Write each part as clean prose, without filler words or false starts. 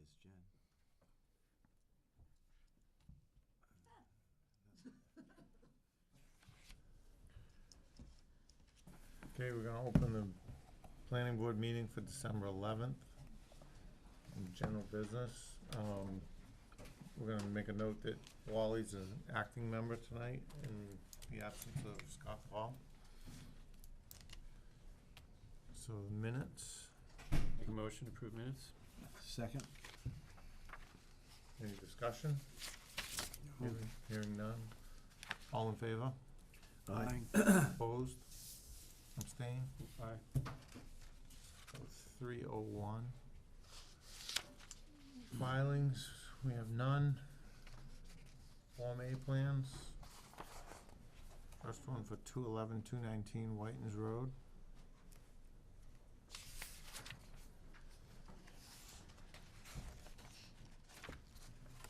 is Jen. Okay, we're gonna open the planning board meeting for December 11th. General business. We're gonna make a note that Wally's an acting member tonight in the absence of Scott Paul. So minutes, Make a motion to approve minutes? Second? any discussion? Hearing none. All in favor? Aye. Opposed? Abstained? Aye. 301. Filings, we have none. Form A plans. First one for 211-219 Whitens Road.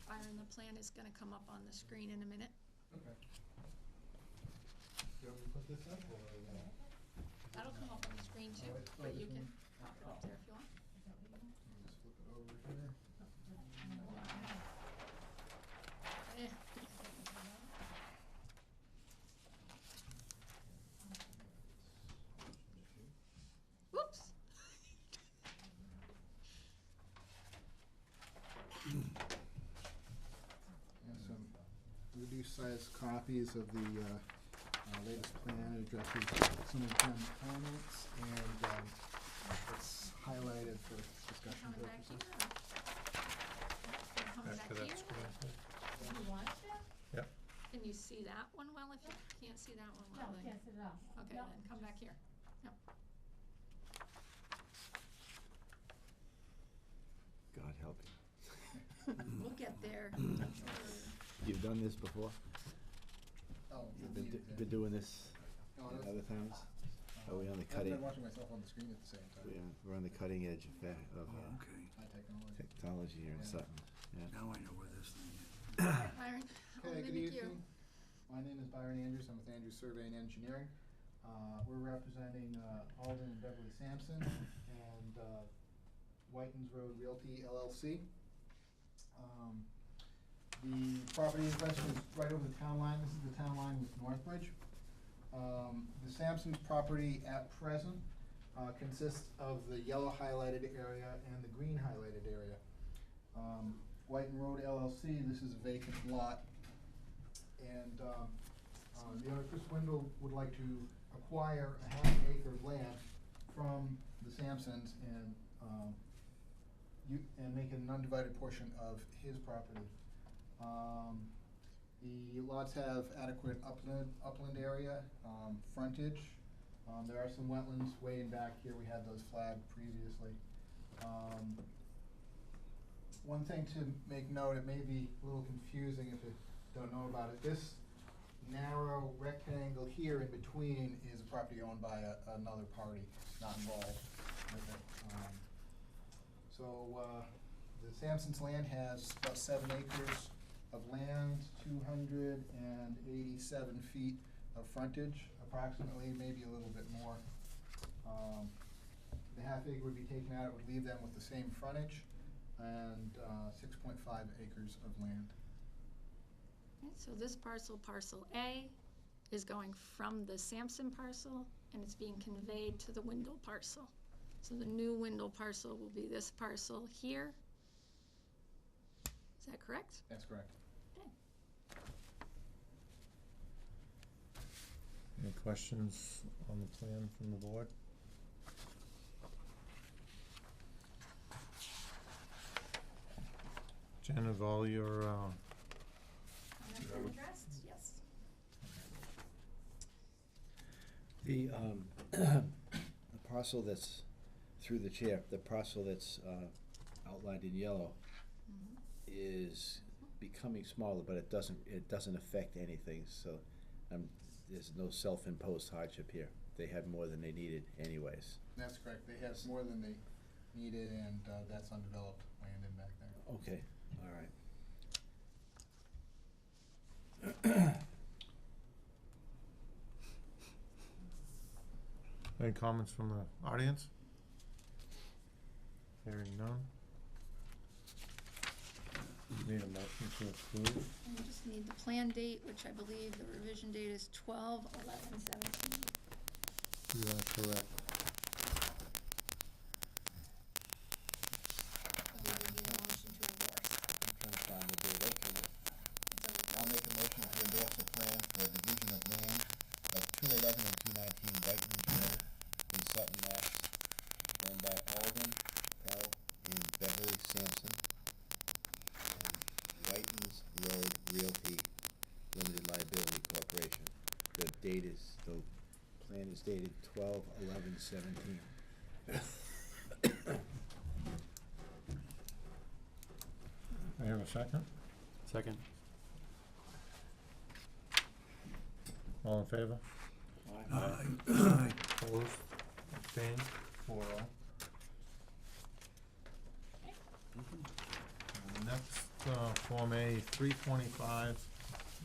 Byron, the plan is gonna come up on the screen in a minute. Okay. You want me to put this up or? That'll come up on the screen too, Alright, but you this can one? pop it up there if you want. Just flip it over here. Eh. Whoops. And some reduced size copies of the latest plan. It addresses some of the comments and it's highlighted for discussion Coming back purposes. here. Coming Back to back that here. screen. You want it? Yep. Can you see that one well? If you can't see that one No, well, then, can't sit it up. okay, Yep. then come back here. Yep. God help you. We'll get there. You've done this before? Oh, You've been doing this No, in that's- other towns? Are we on the I've cutting? been watching myself on the screen at the same time. We're on the cutting edge of High technology. technology here in Yeah. Sutton. Yeah. Now I know where this thing is. Byron, I'll Okay, good mimic you. evening. My name is Byron Andrews. I'm with Andrews Survey and Engineering. We're representing Alden and Beverly Sampson and Whitens Road Realty LLC. The property in question is right over the town line. This is the town line with Northbridge. The Sampson's property at present consists of the yellow highlighted area and the green highlighted area. Whiten Road LLC, this is a vacant lot. And the owner, Chris Windle, would like to acquire a half acre of land from the Sampsons and make it an undivided portion of his property. The lots have adequate upland area, frontage. There are some wetlands way in back here. We had those flagged previously. One thing to make note, it may be a little confusing if you don't know about it. This narrow rectangle here in between is a property owned by another party, not involved with it. The Sampson's land has about 7 acres of land, 287 feet of frontage, approximately, maybe a little bit more. The half acre would be taken out, it would leave them with the same frontage and 6.5 acres of land. Okay, so this parcel, parcel A, is going from the Sampson parcel, and it's being conveyed to the Windle parcel. So the new Windle parcel will be this parcel here. Is that correct? That's correct. Okay. Any questions on the plan from the board? Jen, of all your, And that's been addressed, yes. The the parcel that's, through the chair, the parcel that's outlined in yellow Mhm. is becoming smaller, but it doesn't affect anything, so there's no self-imposed hardship here. They had more than they needed anyways. That's correct. They have more than they needed, and that's undeveloped land in back there. Okay, all right. any comments from the audience? Hearing none. Need a motion to approve. And we just need the plan date, which I believe the revision date is 12/11/17. You are correct. We need a motion to endorse. I'm trying to find the date, okay. I'll make a motion to endorse the plan for division of land of 211 and 219 Whiten's Road in Sutton, Mass. Owned by Alden L. and Beverly Sampson. And Whiten's Road Realty Limited Liability Corporation. The date is, the plan is dated 12/11/17. I have a second. Second. All in favor? Aye. Opposed? Abstained? 4-0. Next, Form A, 325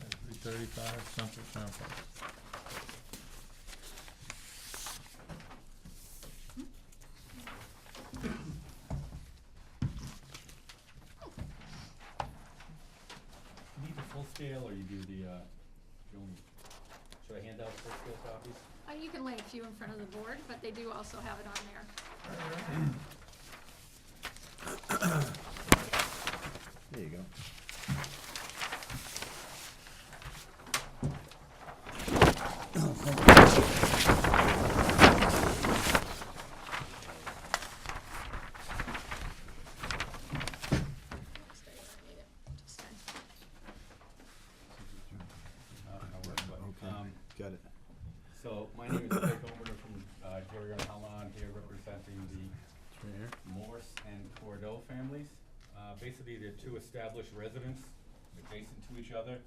and 335 Central Turnpike. You need the full scale, or you do the, should I hand out full scale copies? You can lay a few in front of the board, but they do also have it on there. There you go. Stay where I need it. Just fine. I'll work, but, Okay, got it. So, my name is Jake Oberner from, Jerry and Helen, here representing the It's right here. Morse and Cordeaux families. Basically, they're two established residents adjacent to each other.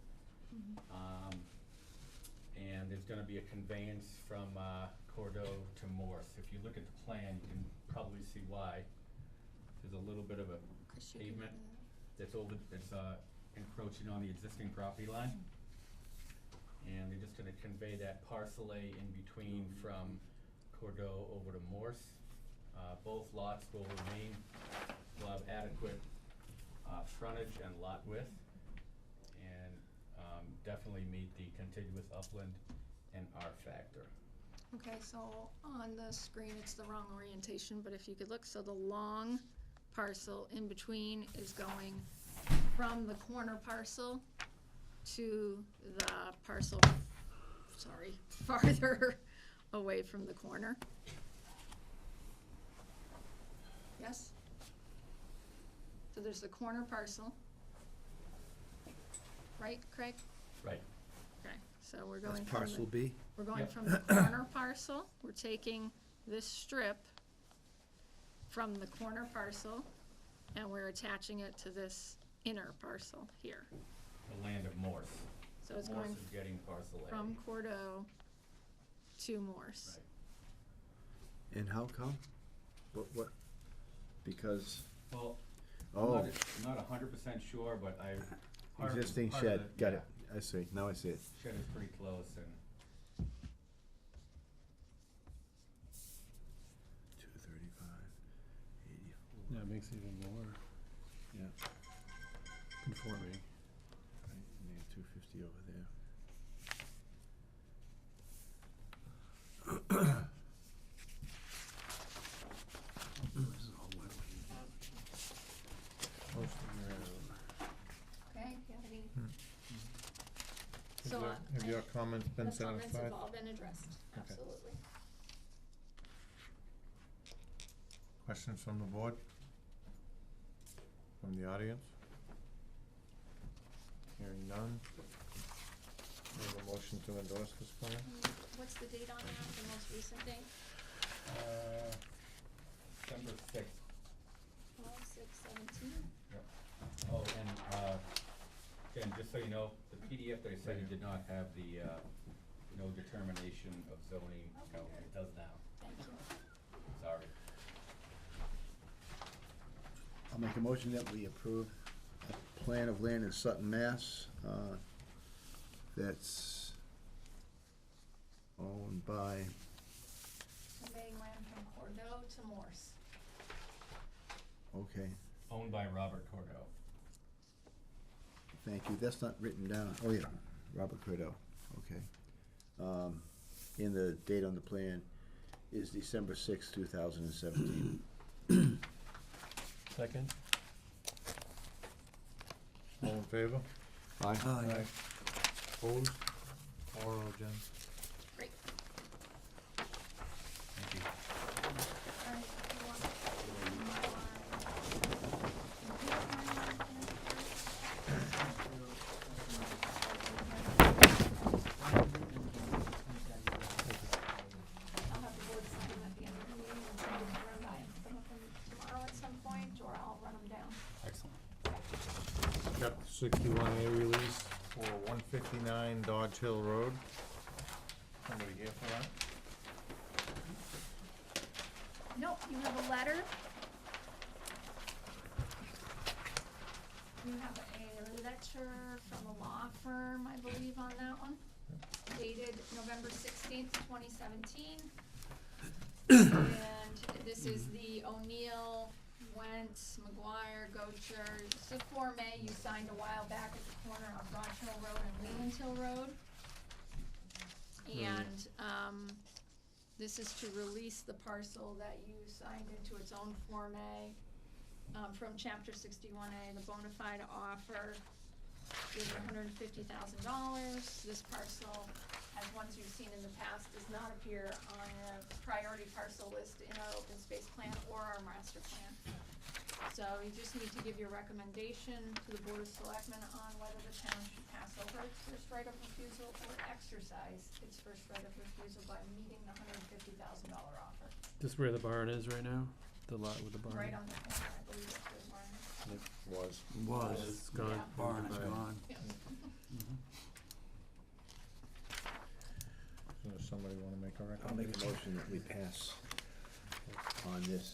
And there's gonna be a conveyance from, Cordeaux to Morse. If you look at the plan, you can probably see why. There's a little bit of a Chris, you can pavement do that's encroaching on the existing property line. And they're just gonna convey that parcel A in between from Cordeaux over to Morse. Both lots will have adequate, frontage and lot width, and, definitely meet the contiguous upland and R factor. Okay, so on the screen, it's the wrong orientation, but if you could look, so the long parcel in between is going from the corner parcel to the parcel, sorry, farther away from the corner. Yes? So there's the corner parcel. Right, Craig? Right. Okay, so we're going That's from parcel the, B? we're going Yep. from the corner parcel, we're taking this strip from the corner parcel, and we're attaching it to this inner parcel here. The land of Morse. So it's Morse going is getting parcel A. from Cordeaux to Morse. Right. And how come? What? Because, Well, oh, I'm not 100% sure, but part of the- existing part of shed, the- got yeah, it. I see, now I see it. Shed is pretty close, and 235, 84, Yeah, it makes it even more yeah, conforming. right, and they have 250 over there. This is all wetland. Okay, you have any? Have So, your- Have your comments been the comments satisfied? have all been addressed, Okay. absolutely. Questions from the board? From the audience? Hearing none. We have a motion to endorse this plan? What's the date on that, the most recent date? December 6th. 12/6/17? Oh, and, again, just so you know, the PDF that I sent you did not have the, no determination of zoning, no, it does now, Thank you. sorry. I'll make a motion that we approve a plan of land in Sutton, Mass. That's owned by, Conveying land from Cordeaux to Morse. okay, Owned by Robert Cordeaux. thank you. That's not written down. Oh, yeah, Robert Curdo, okay. And the date on the plan is December sixth, 2017. Second? All in favor? Aye. Opposed? 4-0, Jen. Great. Thank you. All right, you want I'll have the board sign them at the end of the meeting and send them around by some of them tomorrow at some point, or I'll run them down. Excellent. Got the 61A release for 159 Dodge Hill Road. Somebody here for that? No, you have a letter. You have a letter from a law firm, I believe, on that one, dated November 16th, 2017. And this is the O'Neill, Wentz, McGuire, Gocher. It's a Form A you signed a while back at the corner of Roch Hill Road and Leland Hill Road. And, this is to release the parcel that you signed into its own Form A, from Chapter 61A. The bona fide offer is $150,000. This parcel, as ones you've seen in the past, does not appear on a priority parcel list in our open space plan or our master plan. So you just need to give your recommendation to the Board of Selectmen on whether the town should pass over its first right of refusal or exercise its first right of refusal by meeting the $150,000 offer. This is where the barn is right now? The lot with the barn? Right on the corner, I believe that's where the barn is. Was. Was. It's gone. Yeah. Barn is gone. Yeah. Does somebody wanna make a I'll make recommendation? a motion that we pass on this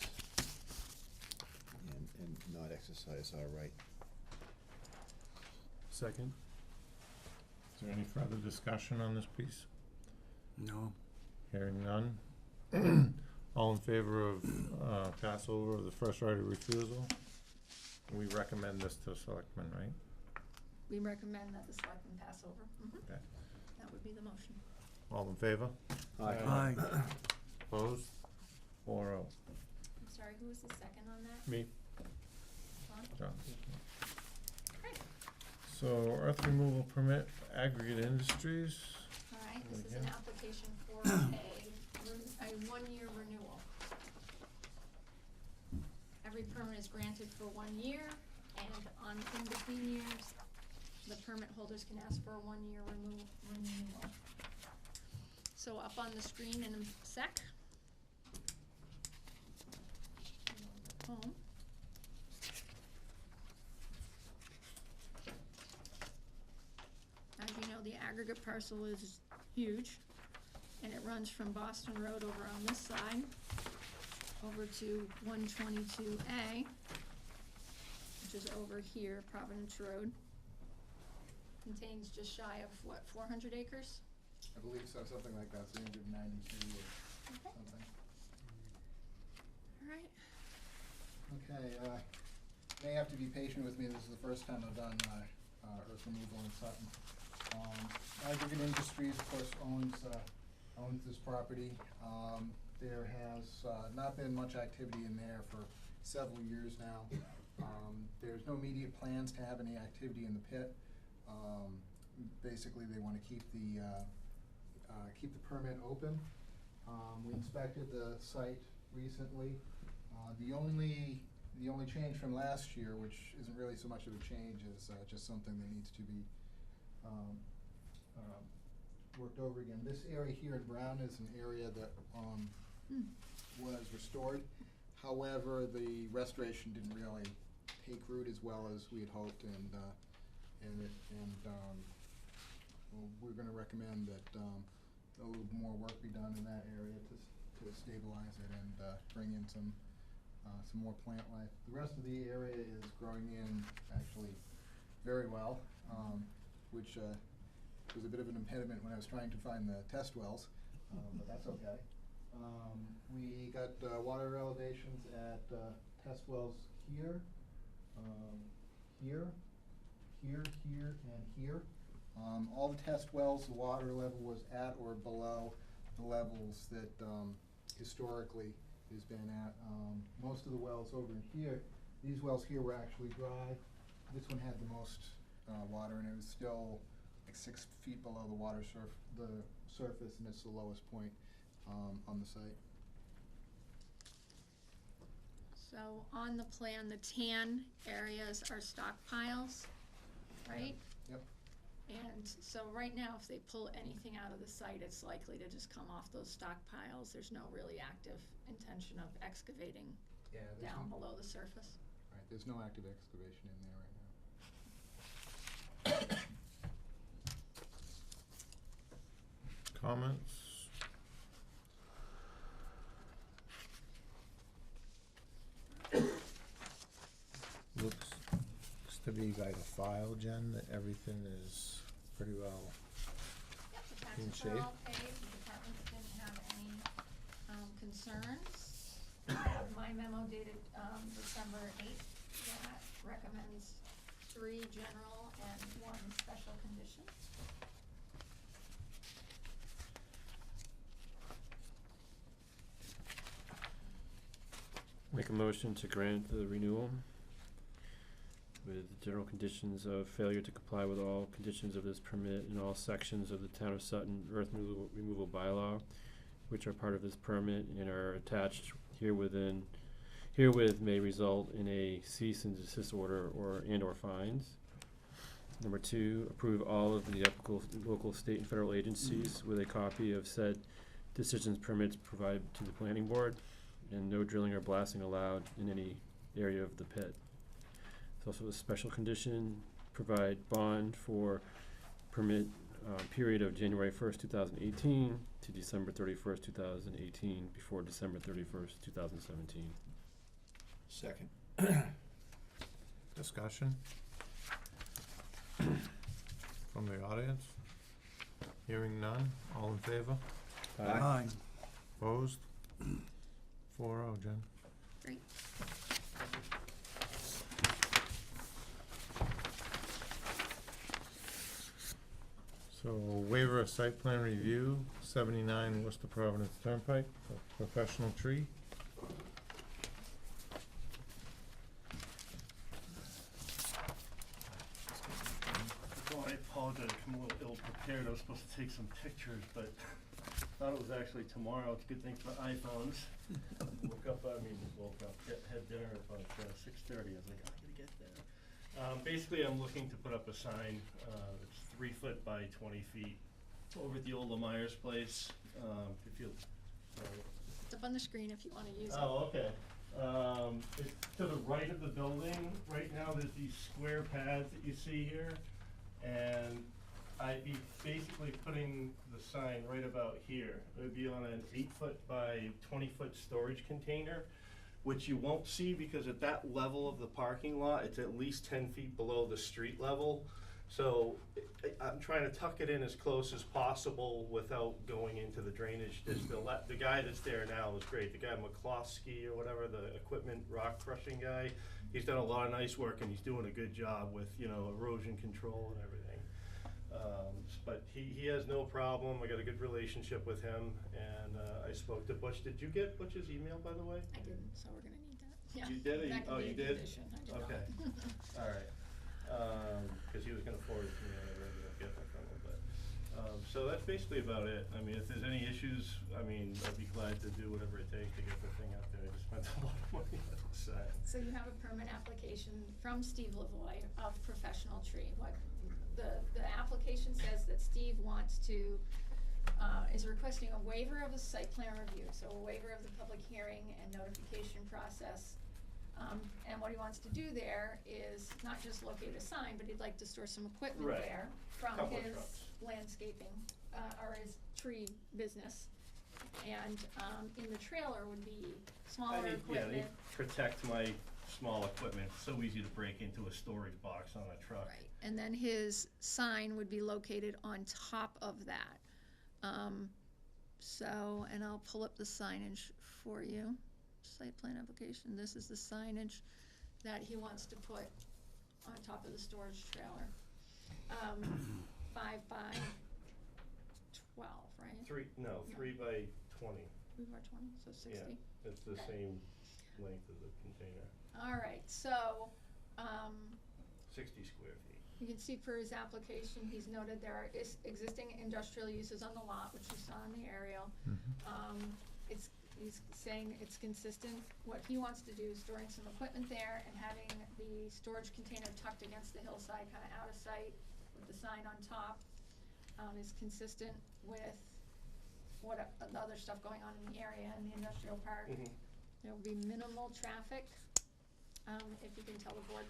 and not exercise our right. Second? Is there any further discussion on this piece? No. Hearing none. All in favor of, passover of the first right of refusal? We recommend this to selectmen, right? We recommend that the selectmen pass over. Okay. That would be the motion. All in favor? Aye. Opposed? 4-0. I'm sorry, who was the second on that? Me, John? John. Great. So earth removal permit, Aggregate Industries. All right, this is Okay. an application for a one-year renewal. Every permit is granted for 1 year, and on in-between years, the permit holders can ask for a one-year renewal. So up on the screen in a sec. Home. As you know, the aggregate parcel is huge, and it runs from Boston Road over on this side, over to 122A, which is over here, Providence Road. Contains just shy of, what, 400 acres? I believe so, something like that, 392 or Okay. something. All right. Okay, may have to be patient with me, this is the first time I've done, earth removal in Sutton. Aggregate Industries, of course, owns this property. There has, not been much activity in there for several years now. There's no immediate plans to have any activity in the pit. Basically, they wanna keep the permit open. We inspected the site recently. The only change from last year, which isn't really so much of a change, is just something that needs to be worked over again. This area here in brown is an area that was restored. However, the restoration didn't really take root as well as we had hoped, and well, we're gonna recommend that a little more work be done in that area to stabilize it and bring in some more plant life. The rest of the area is growing in actually very well, which was a bit of an impediment when I was trying to find the test wells, but that's okay. We got water elevations at test wells here, here, here, here, and here. All the test wells, the water level was at or below the levels that historically has been at. Most of the wells over in here, these wells here were actually dry. This one had the most water, and it was still like 6 feet below the surface, and it's the lowest point on the site. So on the plan, the tan areas are stockpiles, right? Yep. And so right now, if they pull anything out of the site, it's likely to just come off those stockpiles. There's no really active intention of excavating Yeah, down below the surface. Right, there's no active excavation in there right now. Comments? Looks to be like a file, Jen, that everything is pretty well. Yep, the In taxes are shape. all paid, the departments didn't have any concerns. My memo dated December 8th that recommends 3 general and 1 special condition. Make a motion to grant the renewal with general conditions of failure to comply with all conditions of this permit in all sections of the Town of Sutton earth removal bylaw, which are part of this permit and are attached herewith may result in a cease and desist order or fines. Number 2, approve all of the applicable local, state, and federal agencies with a copy of said decisions permits provided to the planning board, and no drilling or blasting allowed in any area of the pit. It's also a special condition, provide bond for permit period of January 1st, 2018 to December 31st, 2018, before December 31st, 2017. Second. Discussion? From the audience? Hearing none, all in favor? Aye. Opposed? 4-0, Jen. Great. So waiver of site plan review, 79 Worcester Providence Turnpike, a professional tree. Oh, I apologize, I'm a little ill-prepared, I was supposed to take some pictures, but thought it was actually tomorrow, it's a good thing for iPhones. Woke up, had dinner at about 6:30, I was like, I gotta get there. Basically, I'm looking to put up a sign, that's 3 foot by 20 feet over at the old Myers place, if you, sorry. It's up on the screen if you want to use it. Oh, okay. It's to the right of the building. Right now, there's these square pads that you see here. And I'd be basically putting the sign right about here. It would be on an 8 foot by 20 foot storage container, which you won't see because at that level of the parking lot, it's at least 10 feet below the street level. So I'm trying to tuck it in as close as possible without going into the drainage ditch. The guy that's there now is great. The guy McCloskey or whatever, the equipment rock crushing guy, he's done a lot of nice work and he's doing a good job with, erosion control and everything. But he has no problem. I got a good relationship with him, and I spoke to Butch. Did you get Butch's email, by the way? I didn't, so we're gonna need that. Yeah. You did? That could Oh, be you a did? condition. I did Okay. not. All right. Because he was gonna forward it to me, and I ended up getting it from him, but, so that's basically about it. I mean, if there's any issues, I'd be glad to do whatever it takes to get the thing out there. I just spent a lot of money on the site. So you have a permit application from Steve Lavoy of Professional Tree. What the application says that Steve wants to, is requesting a waiver of a site plan review, so a waiver of the public hearing and notification process. And what he wants to do there is not just locate a sign, but he'd like to store some equipment Right. there from Couple of his trucks. landscaping, or his tree business. And, in the trailer would be smaller equipment. They protect my small equipment. It's so easy to break into a storage box on a truck. Right, and then his sign would be located on top of that. And I'll pull up the signage for you. Site plan application, this is the signage that he wants to put on top of the storage trailer. 5 by 12, right? Three by 20, 3 by 20, so 60. yeah, it's the Okay. same length as the container, All right, so, 60 square feet. you can see per his application, he's noted there are existing industrial uses on the lot, which you saw in the aerial. He's saying it's consistent, what he wants to do is storing some equipment there and having the storage container tucked against the hillside, kinda out of sight, with the sign on top, is consistent with what, the other stuff going on in the area in the industrial park. Mhm. There will be minimal traffic, if you can tell the board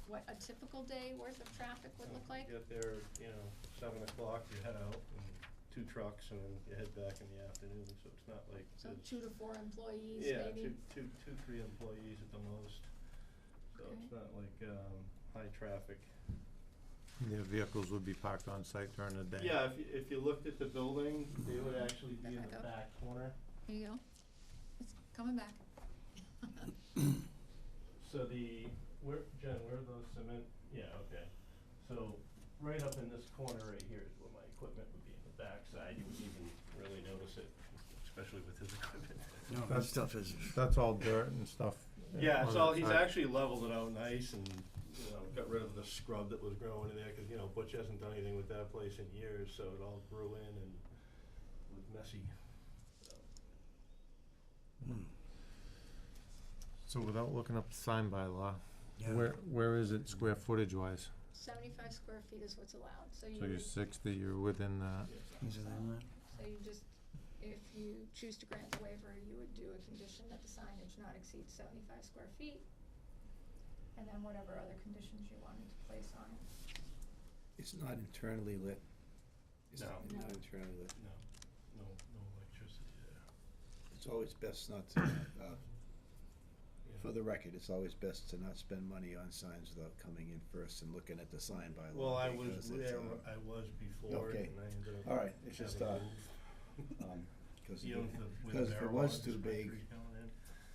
what a typical day worth of traffic would look like. Get there, 7 o'clock, you head out, and 2 trucks, and then you head back in the afternoon, so it's not like So it's- 2 to 4 employees, Yeah, maybe? 3 employees at the most, so Okay. it's not like, high traffic. Their vehicles would be parked on site during the day. Yeah, if you looked at the building, they would actually be in Back the up. back corner. There you go. It's coming back. So Jen, where are those cement, yeah, okay. So right up in this corner right here is where my equipment would be in the backside, you wouldn't even really notice it, especially with his equipment. No, that stuff is, That's all dirt and stuff. Yeah, on so that he's side. actually leveled it out nice and, got rid of the scrub that was growing in there, cause Butch hasn't done anything with that place in years, so it all grew in and was messy. So without looking up the sign by law, yeah. where is it square footage wise? 75 square feet is what's allowed, so So you're 60, you're within that. Is it in there? so you just, if you choose to grant the waiver, you would do a condition that the signage not exceed 75 square feet, and then whatever other conditions you wanted to place on it. It's not internally lit. It's No. not No. internally lit. No electricity there. It's always best not to, for the record, it's always best to not spend money on signs without coming in first and looking at the sign by law. Well, I because was it's, there, I was before, okay. and I ended up. All right, it's just, having to move. Because You know, with if it marijuana was too big, dispensaries going in.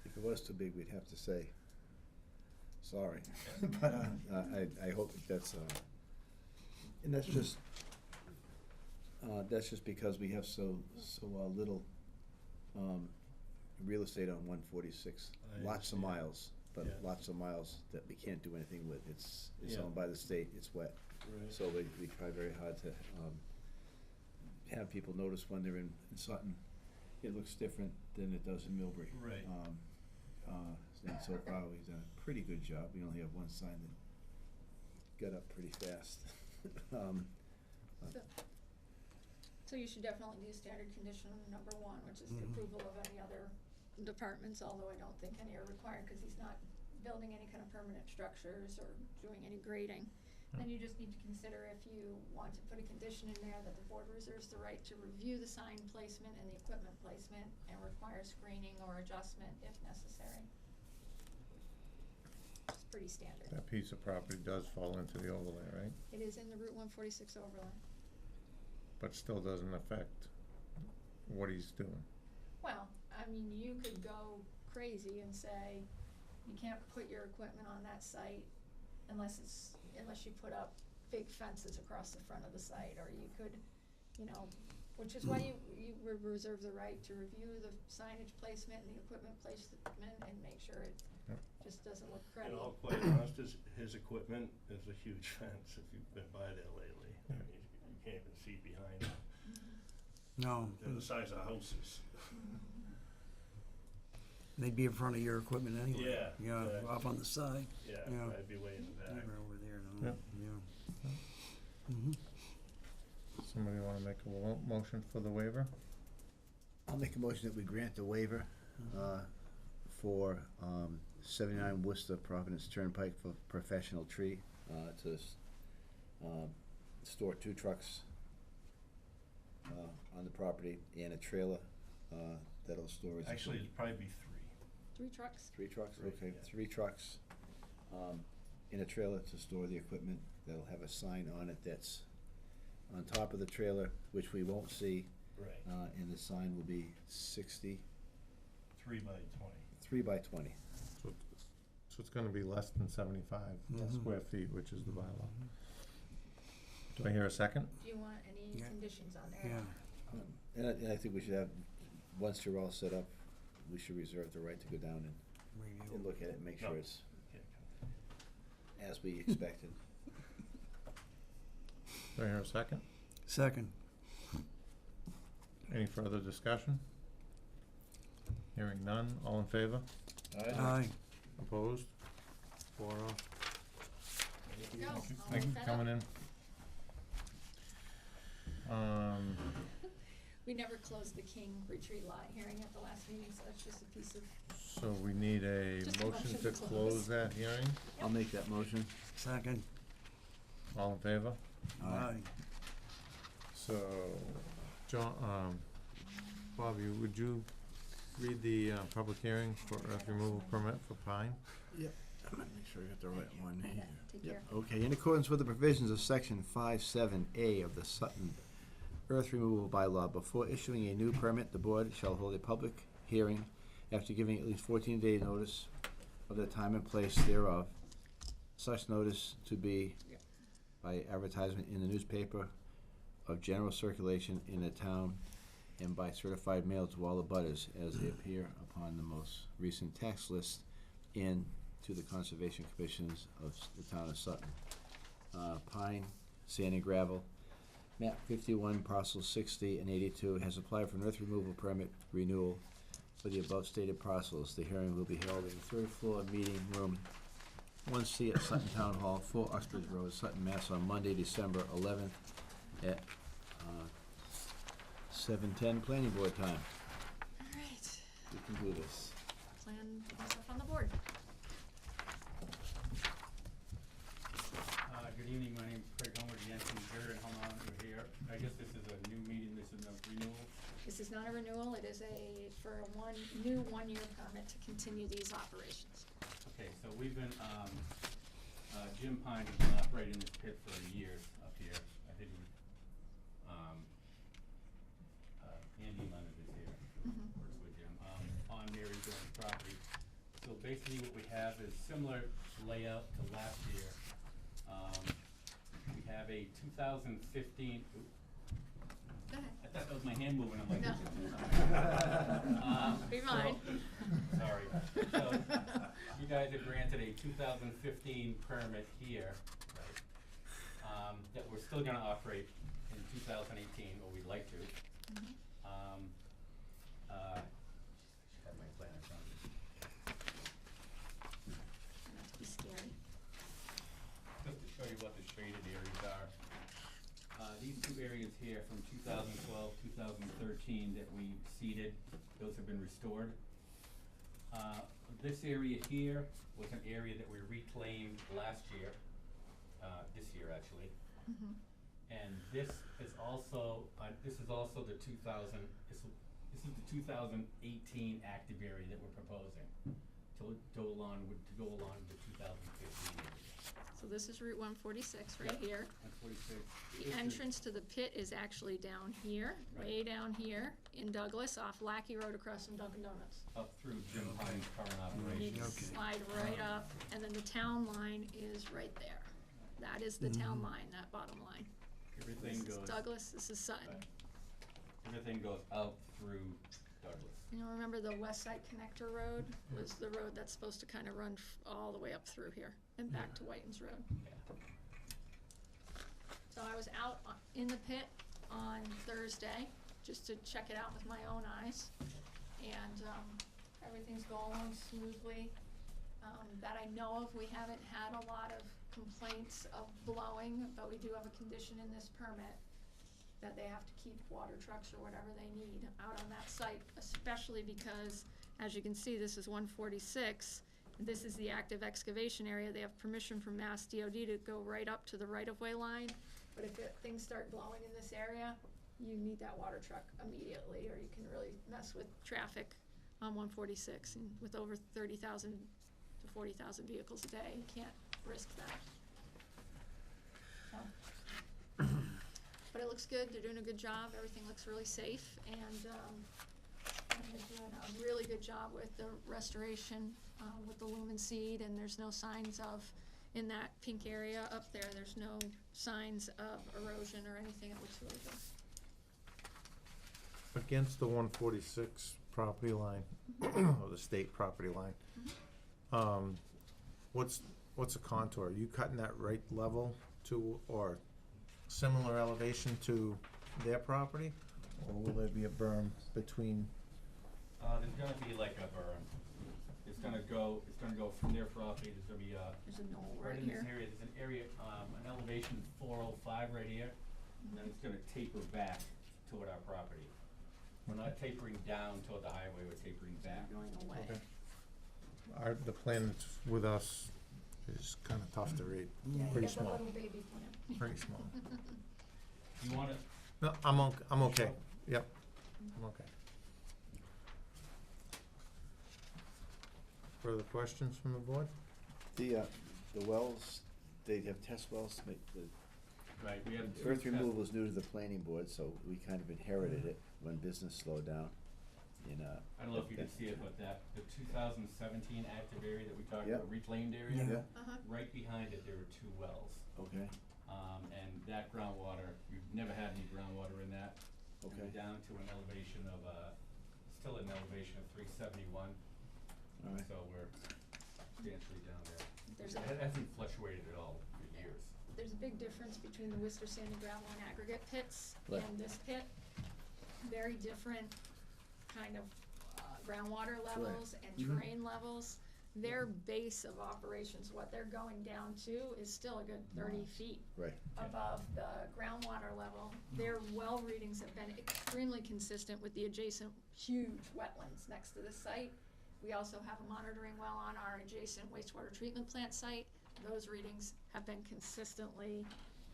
if it was too big, we'd have to say, sorry. But I hope that's, and that's just because we have so little real estate on 146. I Lots of understand. miles, but Yeah. lots of miles that we can't do anything with. It's Yeah. owned by the state, it's wet. Right. So we try very hard to have people notice when they're in Sutton, it looks different than it does in Millbury. Right. And so far, we've done a pretty good job. We only have one sign that got up pretty fast. So you should definitely do standard condition number 1, which is the approval of any other departments, although I don't think any are required, cause he's not building any kind of permanent structures or doing any grading. Then you just need to consider if you want to put a condition in there that the board reserves the right to review the sign placement and the equipment placement and require screening or adjustment if necessary. It's pretty standard. That piece of property does fall into the overlay, right? It is in the Route 146 overlay. But still doesn't affect what he's doing. Well, I mean, you could go crazy and say, you can't put your equipment on that site unless you put up big fences across the front of the site, or you could, which is why you reserve the right to review the signage placement and the equipment placement and make sure it Yep. just doesn't look And cruddy. all quite honest, his equipment is a huge fence if you've been by there lately. I mean, you can't even see behind it. No, They're the size of houses. they'd be in front of your equipment anyway. Yeah, Yeah, exactly. off on the side, Yeah, Yeah. I'd be way in the back. never over there, no, Yeah. yeah. Mm-hmm. Somebody wanna make a motion for the waiver? I'll make a motion that we grant the waiver for 79 Worcester Providence Turnpike for professional tree to store 2 trucks on the property and a trailer that'll store its Actually, equipment. it'd probably be 3. 3 trucks. 3 trucks, Right, okay, yeah. 3 trucks in a trailer to store the equipment. That'll have a sign on it that's on top of the trailer, which we won't see, Right. and the sign will be 60, 3 by 20. 3 by 20. So So it's gonna be less than 75 Mhm. square feet, which is the bylaw. Do I hear a second? Do you want any Yeah. conditions on there? Yeah. And I think we should have, once they're all set up, we should reserve the right to go down and Review. look at it and make sure No. it's as we expected. Do I hear a second? Second. Any further discussion? Hearing none, all in favor? Aye. Opposed? 4-0. There you go. I'll Thank you look for that coming up. in. We never closed the King Retreat Lot hearing at the last meeting, so that's just a piece of, So we need a Just a motion motion to to close close. that hearing. I'll make that motion. Second. All in favor? Aye. So, John, Bobby, would you read the public hearing for earth removal permit for Pine? Yep. I'm gonna make sure I got the right one okay, here. take Yep. care. Okay, in accordance with the provisions of section 5(7)(a) of the Sutton Earth Removal Bylaw, before issuing a new permit, the board shall hold a public hearing after giving at least 14-day notice of the time and place thereof. Such notice to be by advertisement in the newspaper of general circulation in the town and by certified mail to all abutters as they appear upon the most recent tax list and to the Conservation Commissions of the town of Sutton. Pine, sand and gravel, map 51, parcels 60 and 82, has applied for an earth removal permit renewal for the above stated parcels. The hearing will be held in the third floor meeting room 1C at Sutton Town Hall, 4 Uxbridge Road, Sutton, Mass. On Monday, December 11th at 7:10 planning board time. All right, We can do this. plan stuff on the board. Good evening, my name's Craig Homer, the engineer, and hold on, we're here. I guess this is a new meeting, this is a renewal. This is not a renewal, it is for a new one-year permit to continue these operations. Okay, so we've been, Jim Pine has been operating this pit for years up here. I think Andy Leonard is here, works with Jim, on Mary Jones' property. So basically what we have is similar layout to last year. We have a 2015, Go ahead. I thought that was my hand moving, I'm like. No. Be mine. Sorry. So, you guys are granted a 2015 permit here, right? That we're still gonna operate in 2018, or we'd like to. I should have my plan in front of me. Not to be scary. Just to show you what the shaded areas are. These two areas here from 2012, 2013 that we seeded, those have been restored. This area here was an area that we reclaimed last year, this year actually. And this is also the 2000, this is the 2018 active area that we're proposing to go along with the 2015 area. So this is Route 146 right Yep. here. 146. The This is- entrance to the pit is actually down here, way down here in Douglas, off Lackey Road across from Dunkin' Donuts. Up through Jim Pine's current You operation. can Okay. slide right up, and then the town line is right there. That is the town line, that bottom line. Everything This is goes, Douglas, this is Sutton. right. Everything goes out through Douglas. You know, remember the West Side Connector Road was the road that's supposed to kind of run all the way up through here and back to Whitens Road. Yeah. So I was out in the pit on Thursday, just to check it out with my own eyes. And, everything's going smoothly. That I know of, we haven't had a lot of complaints of blowing, but we do have a condition in this permit that they have to keep water trucks or whatever they need out on that site, especially because, as you can see, this is 146. This is the active excavation area. They have permission from Mass DOT to go right up to the right-of-way line. But if things start blowing in this area, you need that water truck immediately, or you can really mess with traffic on 146. And with over 30,000 to 40,000 vehicles a day, you can't risk that. So. But it looks good, they're doing a good job, everything looks really safe, and they're doing a really good good job with the restoration, with the lumen seed, and there's no signs of, in that pink area up there, there's no signs of erosion or anything. It looks really good. Against the 146 property line, or the state property line, what's the contour? Are you cutting that right level to, or similar elevation to their property? Or will there be a berm between? There's gonna be like a berm. It's gonna go from their property, there's gonna be There's a knoll right right in this here. area, there's an area, an elevation 405 right here, and then it's gonna taper back toward our property. We're not tapering down toward the highway, we're tapering back. Going away. Okay. The plan with us is kinda tough to read, Yeah, you pretty got the small, little baby plan. pretty small. You want it, No, I'm okay, yep, I'm okay. Further questions from the board? The wells, they have test wells to make the right, we have two earth test- removal is new to the planning board, so we kind of inherited it when business slowed down. In I don't know if you can see it, but the 2017 active area that we talked Yeah. about, reclaimed area, Yeah. Uh-huh. right behind it, there are two wells. Okay. And that groundwater, we've never had any groundwater in that. And Okay. we're down to an elevation of, still an elevation of 371, All right. so we're substantially down there. There's It hasn't fluctuated at all for years. There's a big difference between the Worcester sand and gravel and aggregate pits Right. and this pit. Very different kind of groundwater levels and terrain levels. Their base of operations, what they're going down to, is still a good 30 feet Right. above the groundwater level. Their well readings have been extremely consistent with the adjacent huge wetlands next to the site. We also have a monitoring well on our adjacent wastewater treatment plant site. Those readings have been consistently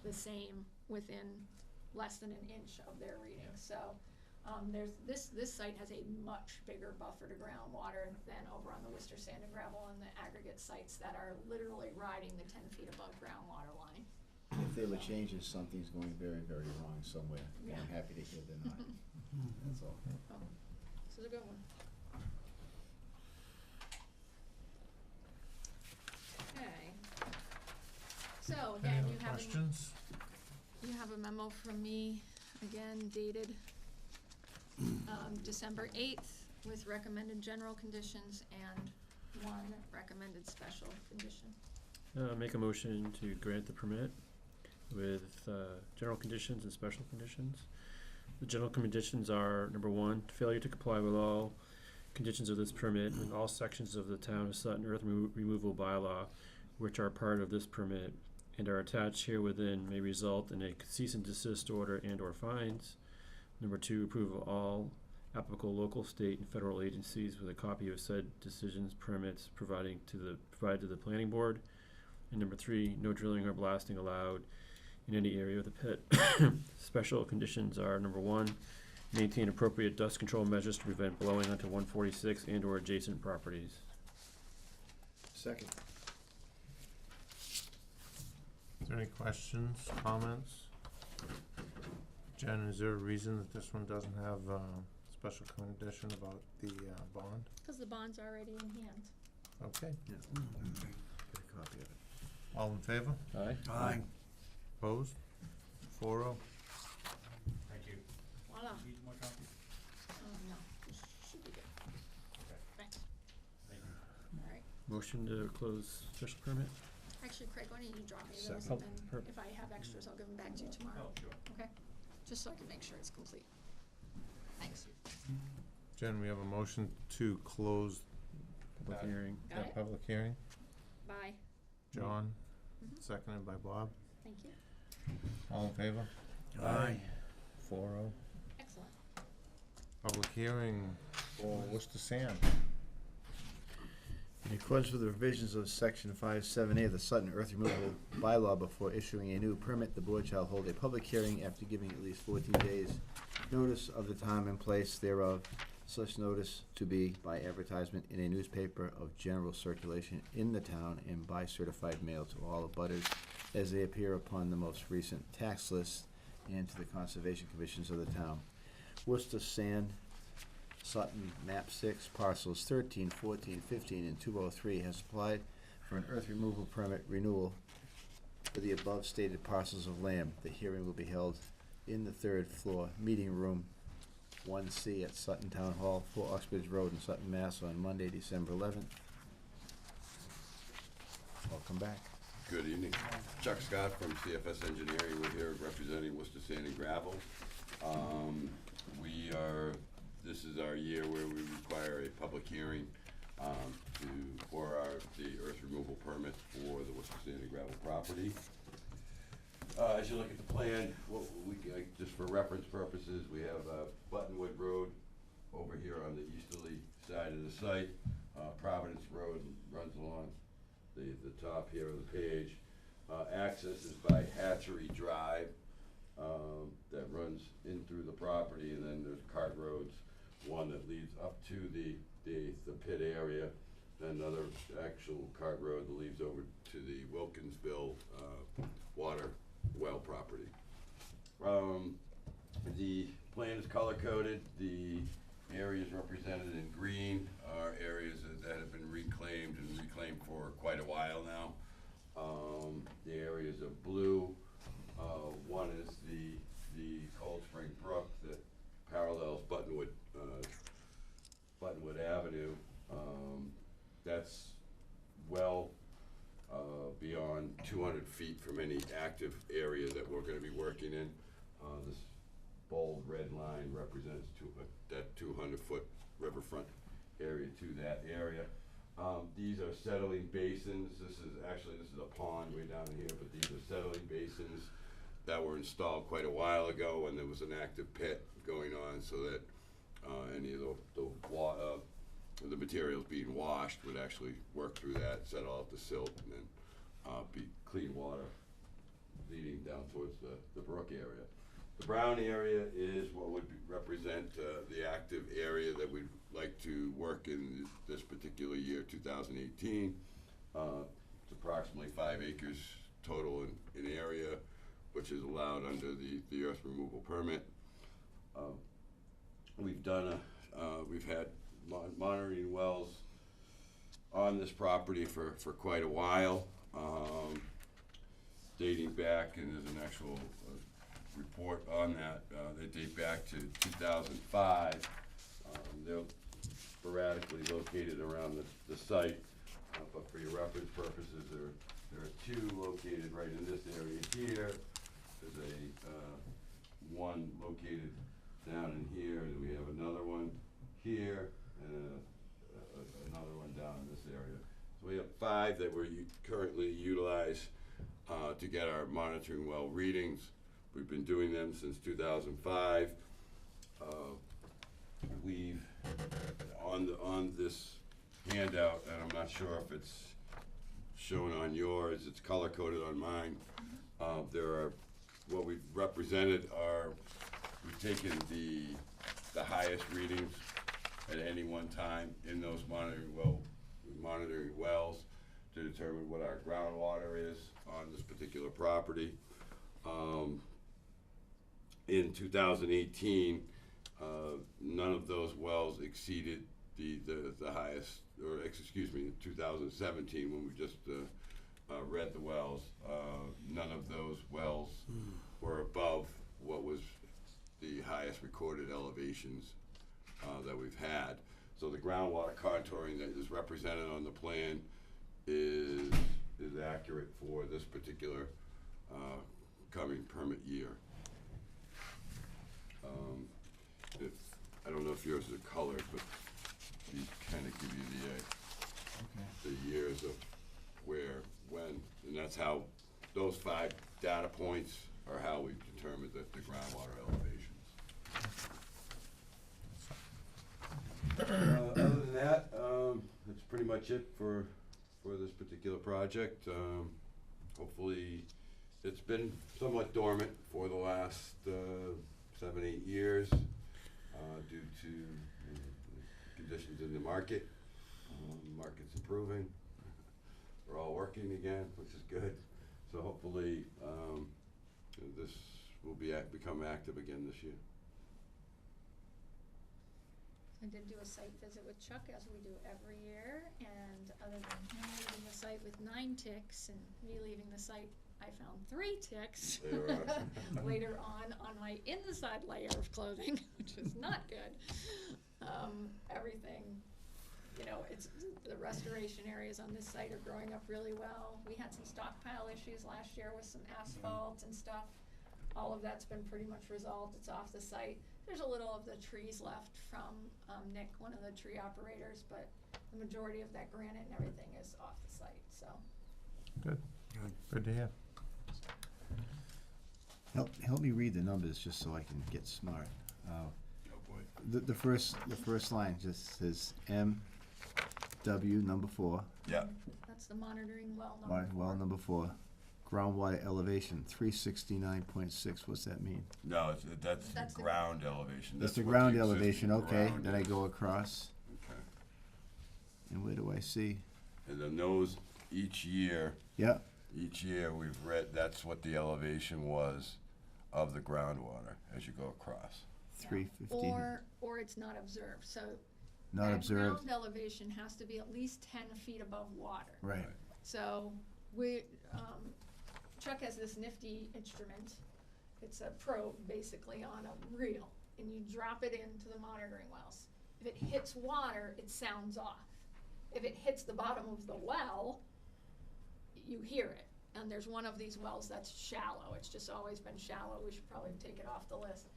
the same within less than an inch of their readings. So this site has a much bigger buffer to groundwater than over on the Worcester sand and gravel and the aggregate sites that are literally riding the 10 feet above groundwater line. If they were changing, something's going very, very wrong somewhere, and I'm Yeah. happy to hear they're not. That's all. This is a good one. Okay. So Any again, other questions? you have a memo from me, again dated December 8th, with recommended general conditions and one recommended special condition. Make a motion to grant the permit with general conditions and special conditions. The general conditions are, number one, failure to comply with all conditions of this permit and all sections of the Town of Sutton earth removal bylaw, which are part of this permit and are attached here within, may result in a cease and desist order and or fines. Number two, approval of all applicable local, state, and federal agencies with a copy of said decisions, permits provided to the planning board. And number three, no drilling or blasting allowed in any area of the pit. Special conditions are, number one, maintain appropriate dust control measures to prevent blowing onto 146 and or adjacent properties. Second. Is there any questions, comments? Jen, is there a reason that this one doesn't have special condition about the bond? Because the bond's already in hand. Okay, Yeah. Get a copy of it. all in favor? Aye. Aye. Opposed? 4-0. Thank you. Voila. Need more copies? No, this should be good. Okay. Thanks. Thank you. All right. Motion to close special permit? Actually, Craig, why don't you drop me those, Second. and then Perfect. if I have extras, I'll give them back to you tomorrow, Oh, sure. okay? Just so I can make sure it's complete. Thanks. Jen, we have a motion to close Public Got it. hearing. Got that it? public hearing. Bye. John, Mhm. seconded by Bob. Thank you. All in favor? Aye. 4-0. Excellent. Public hearing for Worcester Sand. In accordance with the revisions of section 5.7A of the Sutton earth removal bylaw, before issuing a new permit, the board shall hold a public hearing after giving at least 14 days notice of the time and place thereof. Such notice to be by advertisement in a newspaper of general circulation in the town and by certified mail to all abutters as they appear upon the most recent tax list and to the conservation commissions of the town. Worcester Sand Sutton, map 6, parcels 13, 14, 15, and 203, has applied for an earth removal permit renewal for the above stated parcels of land. The hearing will be held in the third floor meeting room 1C at Sutton Town Hall, 4 Uxbridge Road in Sutton, Mass. On Monday, December 11th. Welcome back. Good evening. Chuck Scott from CFS Engineering. We're here representing Worcester Sand and Gravel. This is our year where we require a public hearing for the earth removal permit for the Worcester Sand and Gravel property. As you look at the plan, just for reference purposes, we have Buttonwood Road over here on the easterly side of the site. Providence Road runs along the top here of the page. Access is by Hatchery Drive that runs in through the property, and then there's cart roads, one that leads up to the pit area, and another actual cart road that leads over to the Wilkinsville water well property. The plan is color coded. The areas represented in green are areas that have been reclaimed for quite a while now. The areas of blue, one is the Cold Spring Brook that parallels Buttonwood Avenue. That's well beyond 200 feet from any active area that we're going to be working in. This bold red line represents that 200-foot riverfront area to that area. These are settling basins. This is a pond way down here, but these are settling basins that were installed quite a while ago when there was an active pit going on, so that any of the materials being washed would actually work through that, settle out the silt, and then be clean water leading down towards the brook area. The brown area is what would represent the active area that we'd like to work in this particular year, 2018. It's approximately 5 acres total in area, which is allowed under the earth removal permit. We've had monitoring wells on this property for quite a while, dating back, and there's an actual report on that. They date back to 2005. They're sporadically located around the site, but for your reference purposes, there are 2 located right in this area here. There's one located down in here, and we have another one here, and another one down in this area. So we have 5 that we currently utilize to get our monitoring well readings. We've been doing them since 2005. We've on this handout, and I'm not sure if it's shown on yours, it's color coded on mine. There are, what we've represented are, we've taken the highest readings at any one time in those monitoring wells to determine what our groundwater is on this particular property. In 2018, none of those wells exceeded the highest, or excuse me, in 2017 when we just read the wells, none of those wells were above what was the highest recorded elevations that we've had. So the groundwater contouring that is represented on the plan is accurate for this particular coming permit year. I don't know if yours are colored, but these kind of give you the years of where, when, and that's how those 5 data points are how we determined the groundwater elevations. Other than that, that's pretty much it for this particular project. Hopefully, it's been somewhat dormant for the last 7-8 years due to conditions in the market. Market's improving. We're all working again, which is good. So hopefully this will become active again this year. I did do a site visit with Chuck, as we do every year, and other than him leaving the site with 9 ticks and me leaving the site, I found 3 ticks They were- later on my inside layer of clothing, which is not good. Everything, you know, it's, the restoration areas on this site are growing up really well. We had some stockpile issues last year with some asphalt and stuff. All of that's been pretty much resolved. It's off the site. There's a little of the trees left from Nick, one of the tree operators, but the majority of that granite and everything is off the site, so. Good. Good to hear. Help me read the numbers just so I can get smart. Oh, boy. The first line just says MW number 4, Yeah, That's the monitoring well number 4. well number 4, groundwater elevation 369.6. What's that mean? no, that's That's the the- ground elevation. That's the what ground existing elevation. Okay, ground then I is. go across, Okay. and where do I see? And then those, each year Yep. we've read, that's what the elevation was of the groundwater as you go across. 315. Or it's not observed, so. Not that observed. ground elevation has to be at least 10 feet above water. Right. So we, Chuck has this nifty instrument. It's a probe basically on a reel, and you drop it into the monitoring wells. If it hits water, it sounds off. If it hits the bottom of the well, you hear it. And there's one of these wells that's shallow. It's just always been shallow. We should probably take it off the list.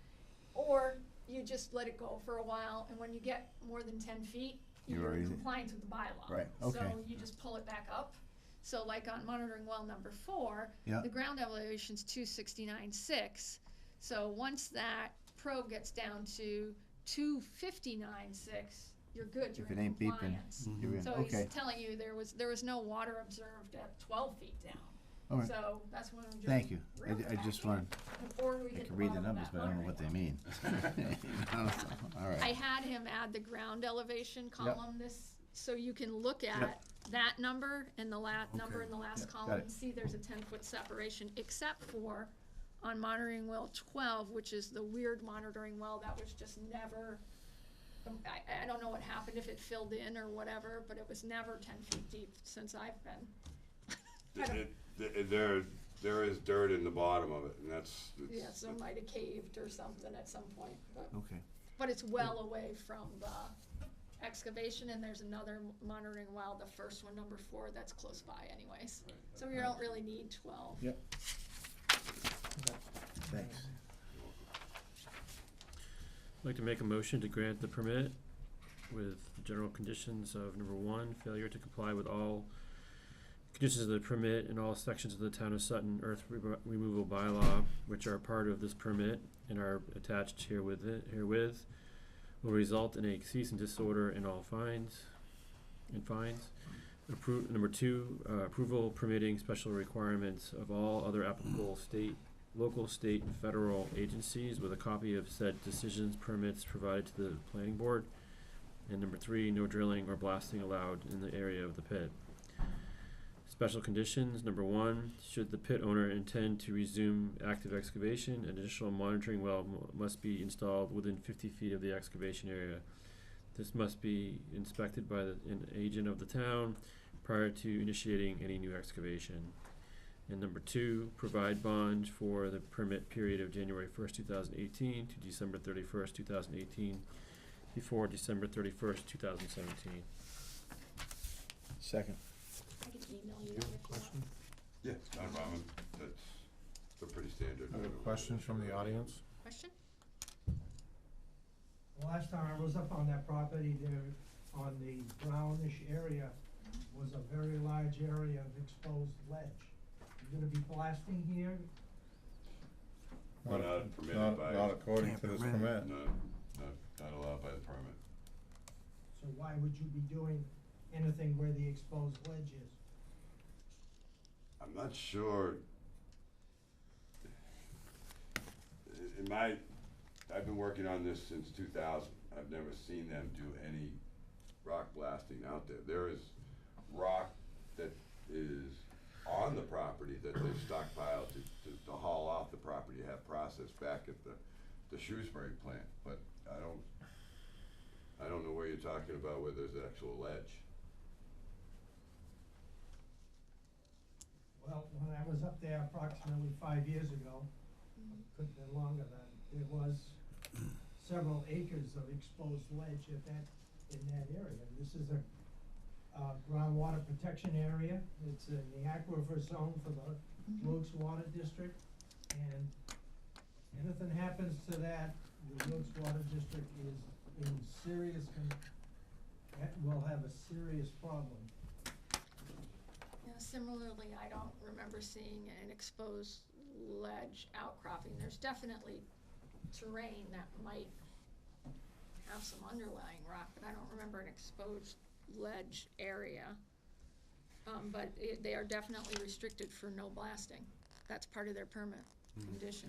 Or you just let it go for a while, and when you get more than 10 feet, You're you're in already- compliance with the bylaw. Right, okay. So you just pull it back up. So like on monitoring well number 4, Yeah. the ground elevation's 269.6. So once that probe gets down to 259.6, you're good, you're If it in ain't beeping, compliance. you're in. So Okay. he's telling you there was no water observed at 12 feet down. All right. So that's when we Thank you. really I just back in want, before we I hit can the read the bottom of numbers, that but I don't know what they monitoring mean. You know, so, all I right. had him add the ground elevation column so you can look at that number and the number in the last Yep, got column it. and see there's a 10-foot separation, except for on monitoring well 12, which is the weird monitoring well that was just never, I don't know what happened, if it filled in or whatever, but it was never 10 feet deep since I've been. I don't- There is dirt in the bottom of it, and that's. Yeah, so it might have caved or something at some point, Okay. but it's well away from the excavation, and there's another monitoring well, the first one, number 4, that's close by anyways. So you don't really need 12. Yep. Thanks. I'd like to make a motion to grant the permit with the general conditions of number 1, failure to comply with all conditions of the permit in all sections of the Town of Sutton earth removal bylaw, which are part of this permit and are attached herewith, will result in a cease and desist order and all fines. Number 2, approval permitting special requirements of all other applicable local, state, and federal agencies with a copy of said decisions, permits provided to the planning board. And number 3, no drilling or blasting allowed in the area of the pit. Special conditions, number 1, should the pit owner intend to resume active excavation, an additional monitoring well must be installed within 50 feet of the excavation area. This must be inspected by an agent of the town prior to initiating any new excavation. And number 2, provide bond for the permit period of January 1st, 2018 to December 31st, 2018, before December 31st, 2017. Second. I can email you that if you want. Yeah, not a problem. That's, they're pretty standard. Other questions from the audience? Question? The last time I was up on that property there, on the brownish area, was a very large area of exposed ledge. You're gonna be blasting here? Not permitted by. Not according to this permit. Not allowed by the permit. So why would you be doing anything where the exposed ledge is? I'm not sure. I've been working on this since 2000. I've never seen them do any rock blasting out there. There is rock that is on the property that they stockpiled to haul off the property to have processed back at the Shrewsbury plant, but I I don't know where you're talking about where there's actual ledge. Well, when I was up there approximately 5 years ago, couldn't have been longer than, there was several acres of exposed ledge in that area. This is a groundwater protection area. It's in the aquifer zone for the Wilkes Water District. And anything happens to that, the Wilkes Water District is in serious, will have a serious problem. Yeah, similarly, I don't remember seeing an exposed ledge outcropping. There's definitely terrain that might have some underlying rock, but I don't remember an exposed ledge area. But they are definitely restricted for no blasting. That's part of their permit condition.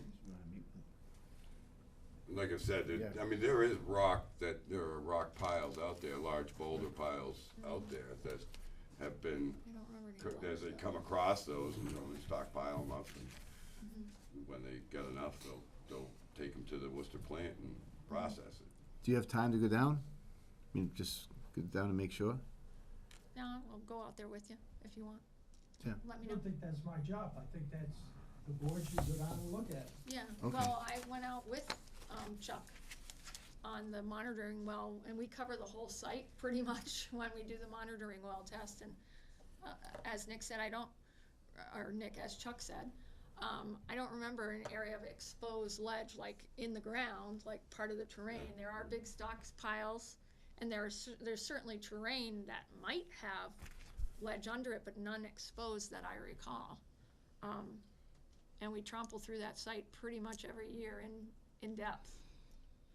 Like I said, I mean, there is there are rock piles out there, large boulder piles out there that have been, I don't remember any as they ledge, come though. across those, they stockpile them up, and when they get enough, they'll take them to the Worcester plant and process it. Do you have time to go down? I mean, just go down and make sure? Yeah, I'll go out there with you if you want. Yeah. Let I me know. don't think that's my job. I think that's, the board should go down and look at it. Yeah, Okay. well, I went out with Chuck on the monitoring well, and we cover the whole site pretty much when we do the monitoring well test. And as Nick said, as Chuck said, I don't remember an area of exposed ledge like in the ground, like part of the terrain. There are big stockpiles, and there's certainly terrain that might have ledge under it, but none exposed that I recall. And we trample through that site pretty much every year in depth.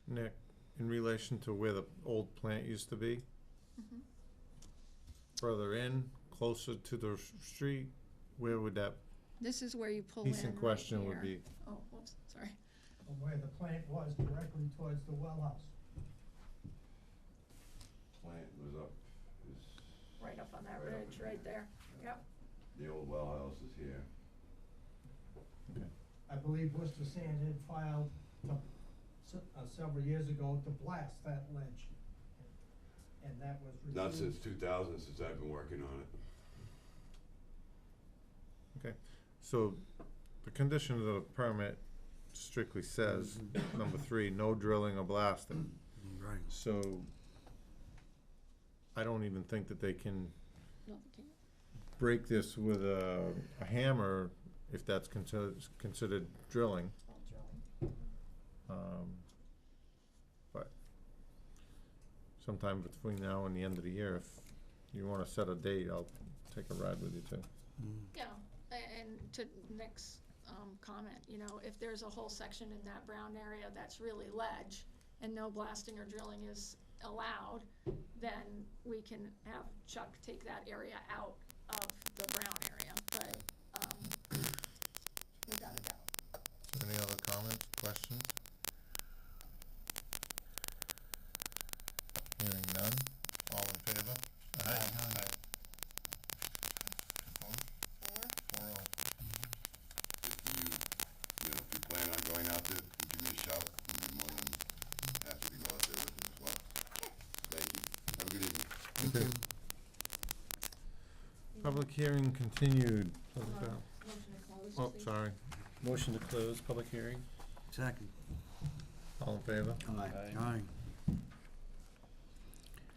Nick, in relation to where the old plant used to be, further in, closer to the street, where would that This is where you pull in decent right question would here. be? Oh, whoops, sorry. From where the plant was directly towards the well house. Plant was up, Right up on that ridge, right there. Yep. the old well house is here. I believe Worcester Sand had filed several years ago to blast that ledge. And that was Not refused. since 2000, since I've been working on it. Okay, so the condition of the permit strictly says, number 3, no drilling or blasting. Right. So I don't even think that they can No, they can't. break this with a hammer if that's considered drilling. All drilling. But sometime between now and the end of the year, if you wanna set a date, I'll take a ride with you too. Yeah, and to Nick's comment, if there's a whole section in that brown area that's really ledge and no blasting or drilling is allowed, then we can have Chuck take that area out of the brown area, but without a doubt. Any other comments, questions? Hearing none, all in favor? Aye. If you plan on going out there, give me a shout. I'd be more than happy to go out there with you as well. Thank you. Have a good evening. Okay. Public hearing continued. Motion to close, Oh, please. sorry. Motion to close public hearing? Second. All in favor? Aye.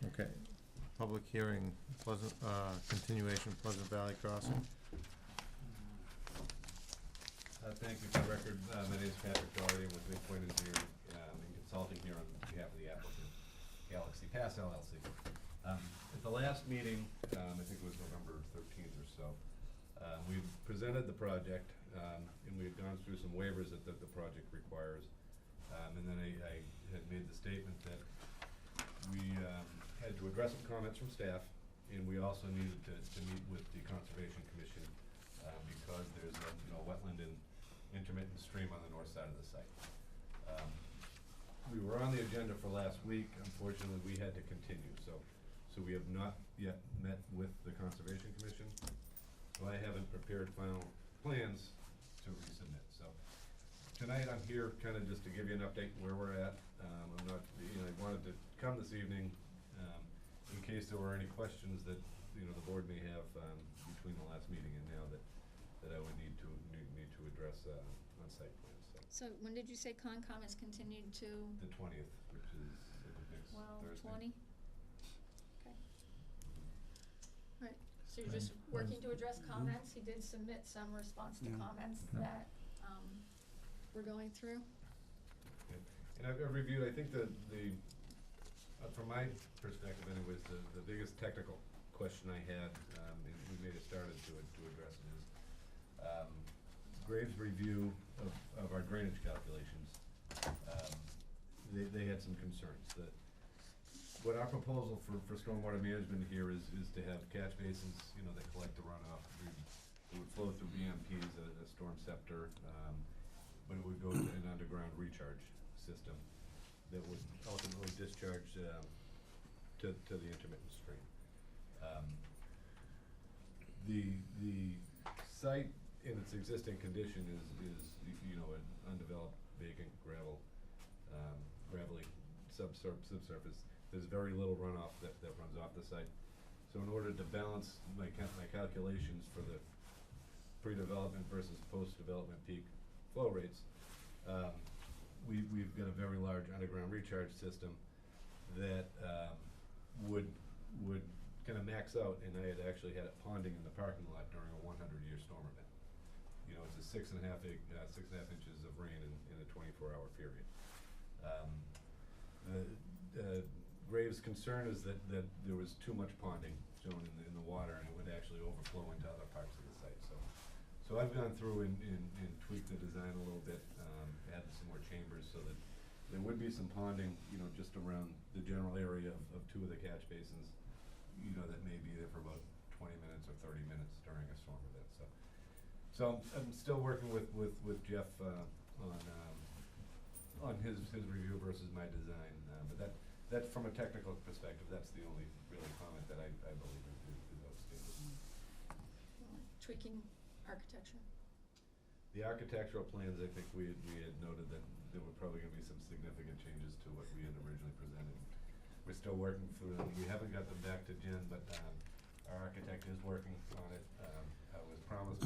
Okay. Public hearing, continuation, Pleasant Valley Crossing. Thank you for the record. My name is Patrick Doherty with Midpoint Engineering and Consulting here on behalf of the applicant, Galaxy Pass LLC. At the last meeting, I think it was November 13th or so, we presented the project and we had gone through some waivers that the project requires. And then I had made the statement that we had to address some comments from staff, and we also needed to meet with the Conservation Commission because there's a wetland and intermittent stream on the north side of the site. We were on the agenda for last week. Unfortunately, we had to continue, so we have not yet met with the Conservation Commission. So I haven't prepared final plans to resubmit. So tonight I'm here kind of just to give you an update where we're at. I wanted to come this evening, in case there were any questions that, you know, the board may have, between the last meeting and now that I would need to address, on site plans, so. So when did you say Concom is continued to, The 20th, which is next well, Thursday. 20? Okay. All right, so you're just working to address comments? He did submit some response to Yeah. comments that, we're going through. And I've reviewed, I think the, from my perspective anyways, the biggest technical question I had, and we may have started to address it is, Graves' review of our drainage calculations, they had some concerns that what our proposal for stormwater management here is to have catch basins, you know, that collect the runoff. It would flow through BMPs, a storm scepter, but it would go to an underground recharge system that would ultimately discharge to the intermittent stream. The site in its existing condition is you know, an undeveloped vacant gravelly subsurface. There's very little runoff that runs off the site. So in order to balance my calculations for the pre-development versus post-development peak flow rates, we've got a very large underground recharge system that would kind of max out, and I had actually had it ponding in the parking lot during a 100-year storm event. You know, it's a 6.5 inches of rain in a 24-hour period. Graves' concern is that there was too much ponding shown in the water, and it would actually overflow into other parts of the site. So I've gone through and tweaked the design a little bit, added some more chambers so that there would be some ponding, you know, just around the general area of two of the catch basins, you know, that may be there for about 20 minutes or 30 minutes during a storm event. So I'm still working with Jeff on his review versus my design, but that from a technical perspective, that's the only really comment that I believe is outstanding. Tweaking architecture. The architectural plans, I think we had noted that there were probably gonna be some significant changes to what we had originally presented. We're still working through them. We haven't got them back to Jen, but our architect is working on it. I was promised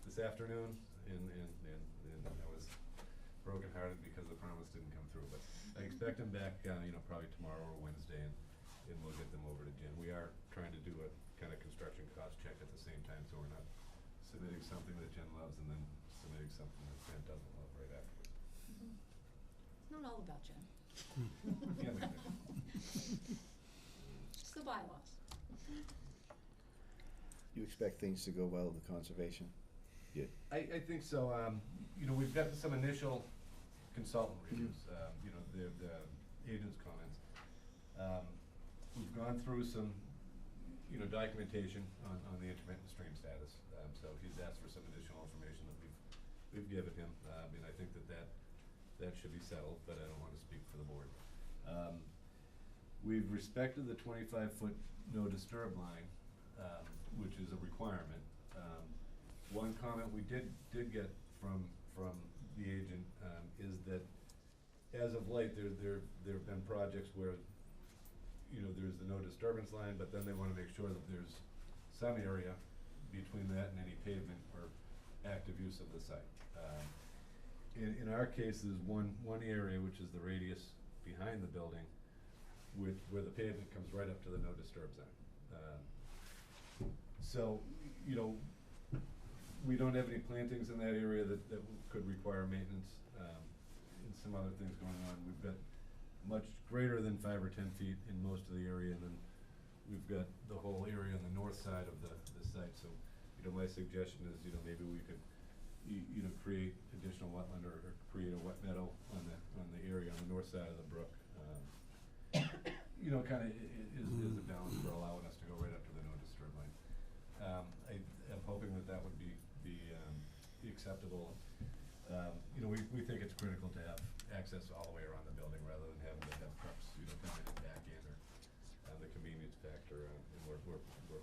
this afternoon, and I was brokenhearted because the promise didn't come through. But I expect him back, you know, probably tomorrow or Wednesday, and we'll get them over to Jen. We are trying to do a kind of construction cost check at the same time, so we're not submitting something that Jen loves and then submitting something that Jen doesn't love right afterwards. It's not all about Jen. Yeah, we can. It's the bylaws. You expect things to go well with conservation? I think so. You know, we've got some initial consultant reviews, you know, the agent's comments. We've gone through some, you know, documentation on the intermittent stream status. So he's asked for some additional information that we've given him. And I think that should be settled, but I don't wanna speak for the board. We've respected the 25-foot no disturb line, which is a requirement. One comment we did get from the agent, is that as of late, there have been projects where, you know, there's the no disturbance line, but then they wanna make sure that there's some area between that and any pavement or active use of the site. In our case, there's one area, which is the radius behind the building, where the pavement comes right up to the no disturb zone. So, you know, we don't have any plantings in that area that could require maintenance, and some other things going on. We've got much greater than 5 or 10 feet in most of the area, and then we've got the whole area on the north side of the site. So, you know, my suggestion is, you know, maybe we could, you know, create additional wetland or create a wet meadow on the area on the north side of the brook. You know, kinda is a balance for allowing us to go right up to the no disturb line. I'm hoping that would be acceptable. You know, we think it's critical to have access all the way around the building rather than having to have trucks, you know, come in and back in, or the convenience factor, and we're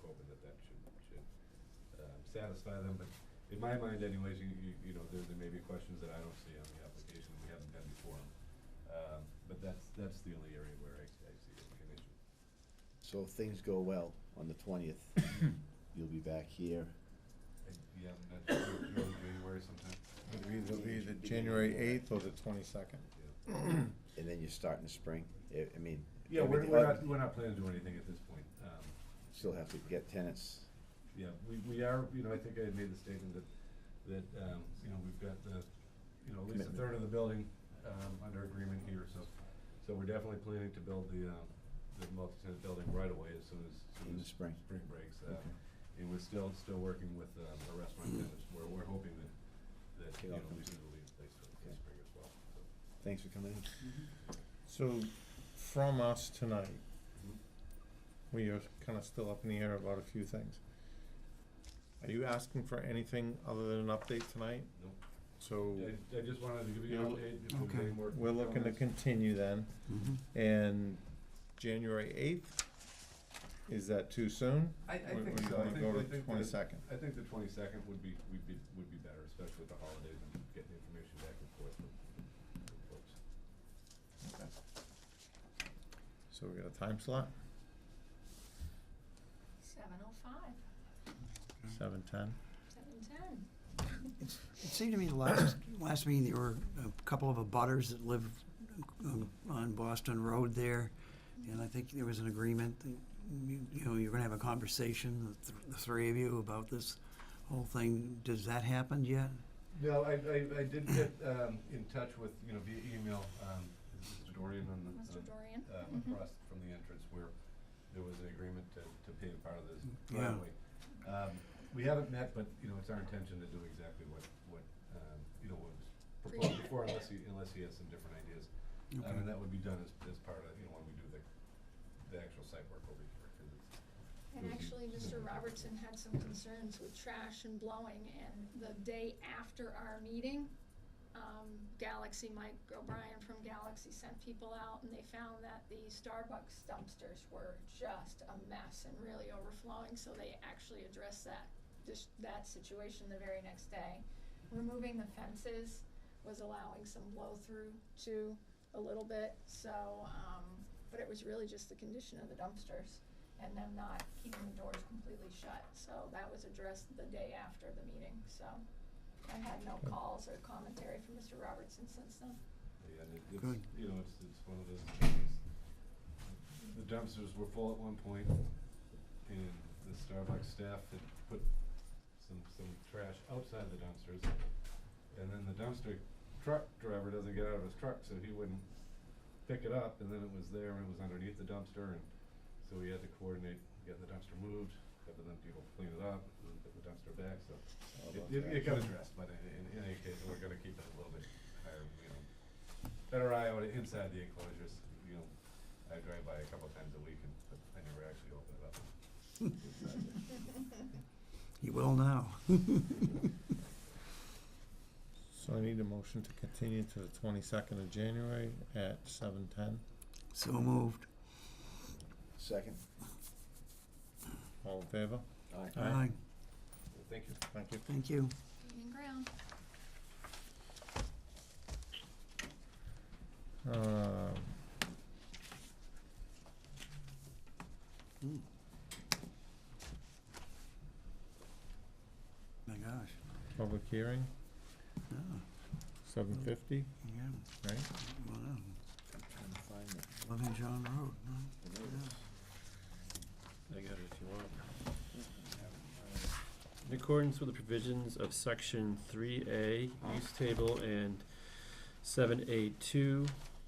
hoping that should satisfy them. But in my mind anyways, you know, there may be questions that I don't see on the application that we haven't done before. But that's the only area where I So if things go well on the 20th, you'll be back here. Yeah, that's early January sometime. It'll be the January 8th or the 22nd. And then you start in the spring. I mean, Yeah, everything- we're not planning to do anything at this point. Still have to get tenants. Yeah, we are, you know, I think I had made the statement that, you know, we've got the, you know, at least a Commitment. third of the building, under agreement here, so we're definitely planning to build the multi-tenant building right away as soon as In the spring. spring breaks. Okay. And we're still working with, our restaurant tenants, where we're hoping that, Okay, you know, welcome. we can leave the place for the Okay. spring as well, so. Thanks for coming in. So, from us tonight, we are kind of still up in the air about a few things. Are you asking for anything other than an update tonight? Nope. So, I just wanted to give you an You're- update, if there's okay. any more. we're looking to continue then, and January 8th, is that too soon? I Or- think or so. you I wanna think- go I to think that- 22nd? I think the 22nd would be better, especially with the holidays and getting information back and forth from folks. So we got a time slot, 7:05, 7:10. 7:10. It seemed to me the last meeting, there were a couple of abutters that live on Boston Road there, and I think there was an agreement that, you know, you're gonna have a conversation, the three of you, about this whole thing. Does that happen yet? No, I did get, in touch with, you know, via email, Mr. Dorian on the, Mr. Dorian? across from the entrance where there was an agreement to pay part of this Yeah. driveway. We haven't met, but, you know, it's our intention to do exactly what, you know, was proposed before, unless he has some different ideas. Okay. And that would be done as part of, you know, when we do the actual site work over here, 'cause it's. And actually, Mr. Robertson had some concerns with trash and blowing, and the day after our meeting, Galaxy, Mike O'Brien from Galaxy sent people out, and they found that the Starbucks dumpsters were just a mess and really overflowing, so they actually addressed that situation the very next day. Removing the fences was allowing some blow-through too, a little bit, so, but it was really just the condition of the dumpsters and them not keeping the doors completely shut, so that was addressed the day after the meeting, so. I had no calls or commentary from Mr. Robertson since then. Yeah, and it's, Good. you know, it's one of those things. The dumpsters were full at one point, and the Starbucks staff had put some trash outside the dumpsters. And then the dumpster truck driver doesn't get out of his truck, so he wouldn't pick it up, and then it was there, and it was underneath the dumpster, and so we had to coordinate getting the dumpster moved, having them people clean it up, and then put the dumpster back, so. It got addressed, but in any case, we're gonna keep it a little bit higher, you know, better eye out inside the enclosures, you know. I drive by a couple times a week, but I never actually open it up. You will now. So I need a motion to continue to the 22nd of January at 7:10. So moved. Second. All in favor? Aye. Aye. Thank you. Thank you. Thank you. Gaining ground. My gosh. Public hearing, Yeah, 7:50, yeah. right? Wow. I'm trying to find that. Loving John Road, huh? The notice. I got it if you want. In accordance with the provisions of section 3A, use table, and 7A2,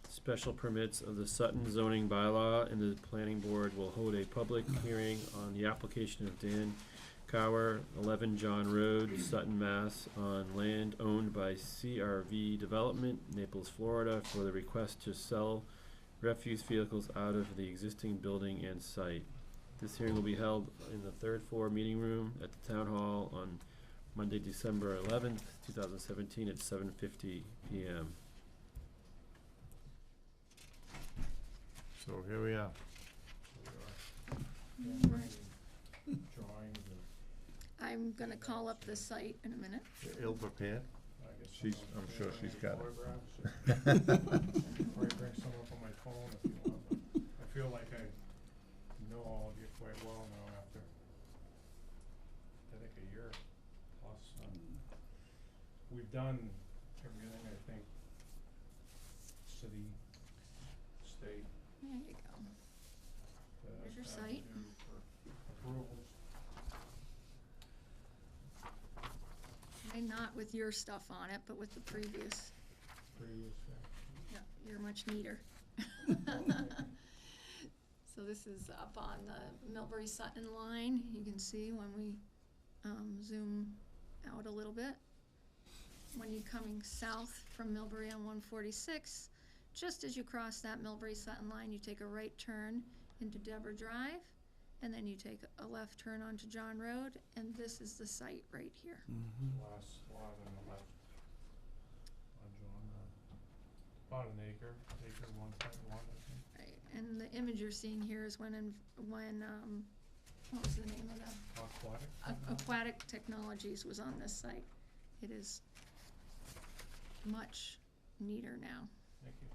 special permits of the Sutton zoning bylaw, and the planning board will hold a public hearing on the application of Dan Cower, 11 John Road, Sutton, Mass, on land owned by CRV Development, Naples, Florida, for the request to sell refuse vehicles out of the existing building and site. This hearing will be held in the third floor meeting room at the Town Hall on Monday, December 11th, 2017 at 7:50 PM. So here we are. Right. Drawings I'm gonna call up the site in a minute. are ill-prepared. I'm sure she's got it. Or bring some up on my phone if you want. I feel like I know all year plus. We've done everything, I think, city, state, There you go. that Here's your have to site. do for approvals. And not with your stuff on it, but with the previous. Previous, Yeah, you're much neater. So this is up on the Millbury Sutton line. You can see when we zoom out a little bit. When you're coming south from Millbury on 146, just as you cross that Millbury Sutton line, you take a right turn into Deborah Drive, and then you take a left turn onto John Road, and this is the site right here. last lot on the left. On John, about an acre, 1.1, I think. Right, and the image you're seeing here is when what was the name of that? Aquatic. Aquatic Technologies was on this site. It is much neater now. Thank you.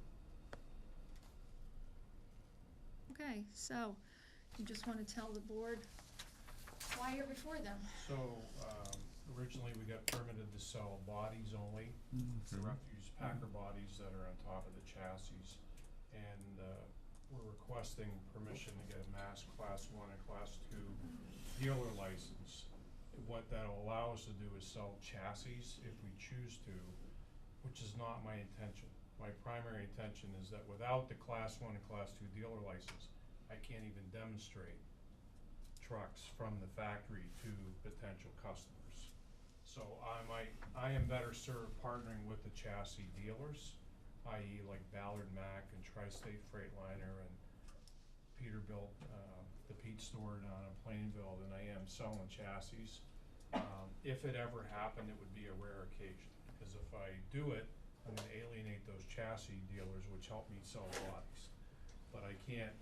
Okay, so you just want to tell the board why you're before them. So, originally we got permitted to sell bodies only, the refuse packer bodies that are on top of the chassis. And, we're requesting permission to get a Mass Class 1 and Class 2 dealer license. What that'll allow us to do is sell chassis if we choose to, which is not my intention. My primary intention is that without the Class 1 and Class 2 dealer license, I can't even demonstrate trucks from the factory to potential customers. So I am better served partnering with the chassis dealers, i.e. like Ballard Mac and Tri-State Freightliner and Peterbilt, the Pete store down in Plainville, than I am selling chassis. If it ever happened, it would be a rare occasion, because if I do it, I'm gonna alienate those chassis dealers, which help me sell bodies. But I can't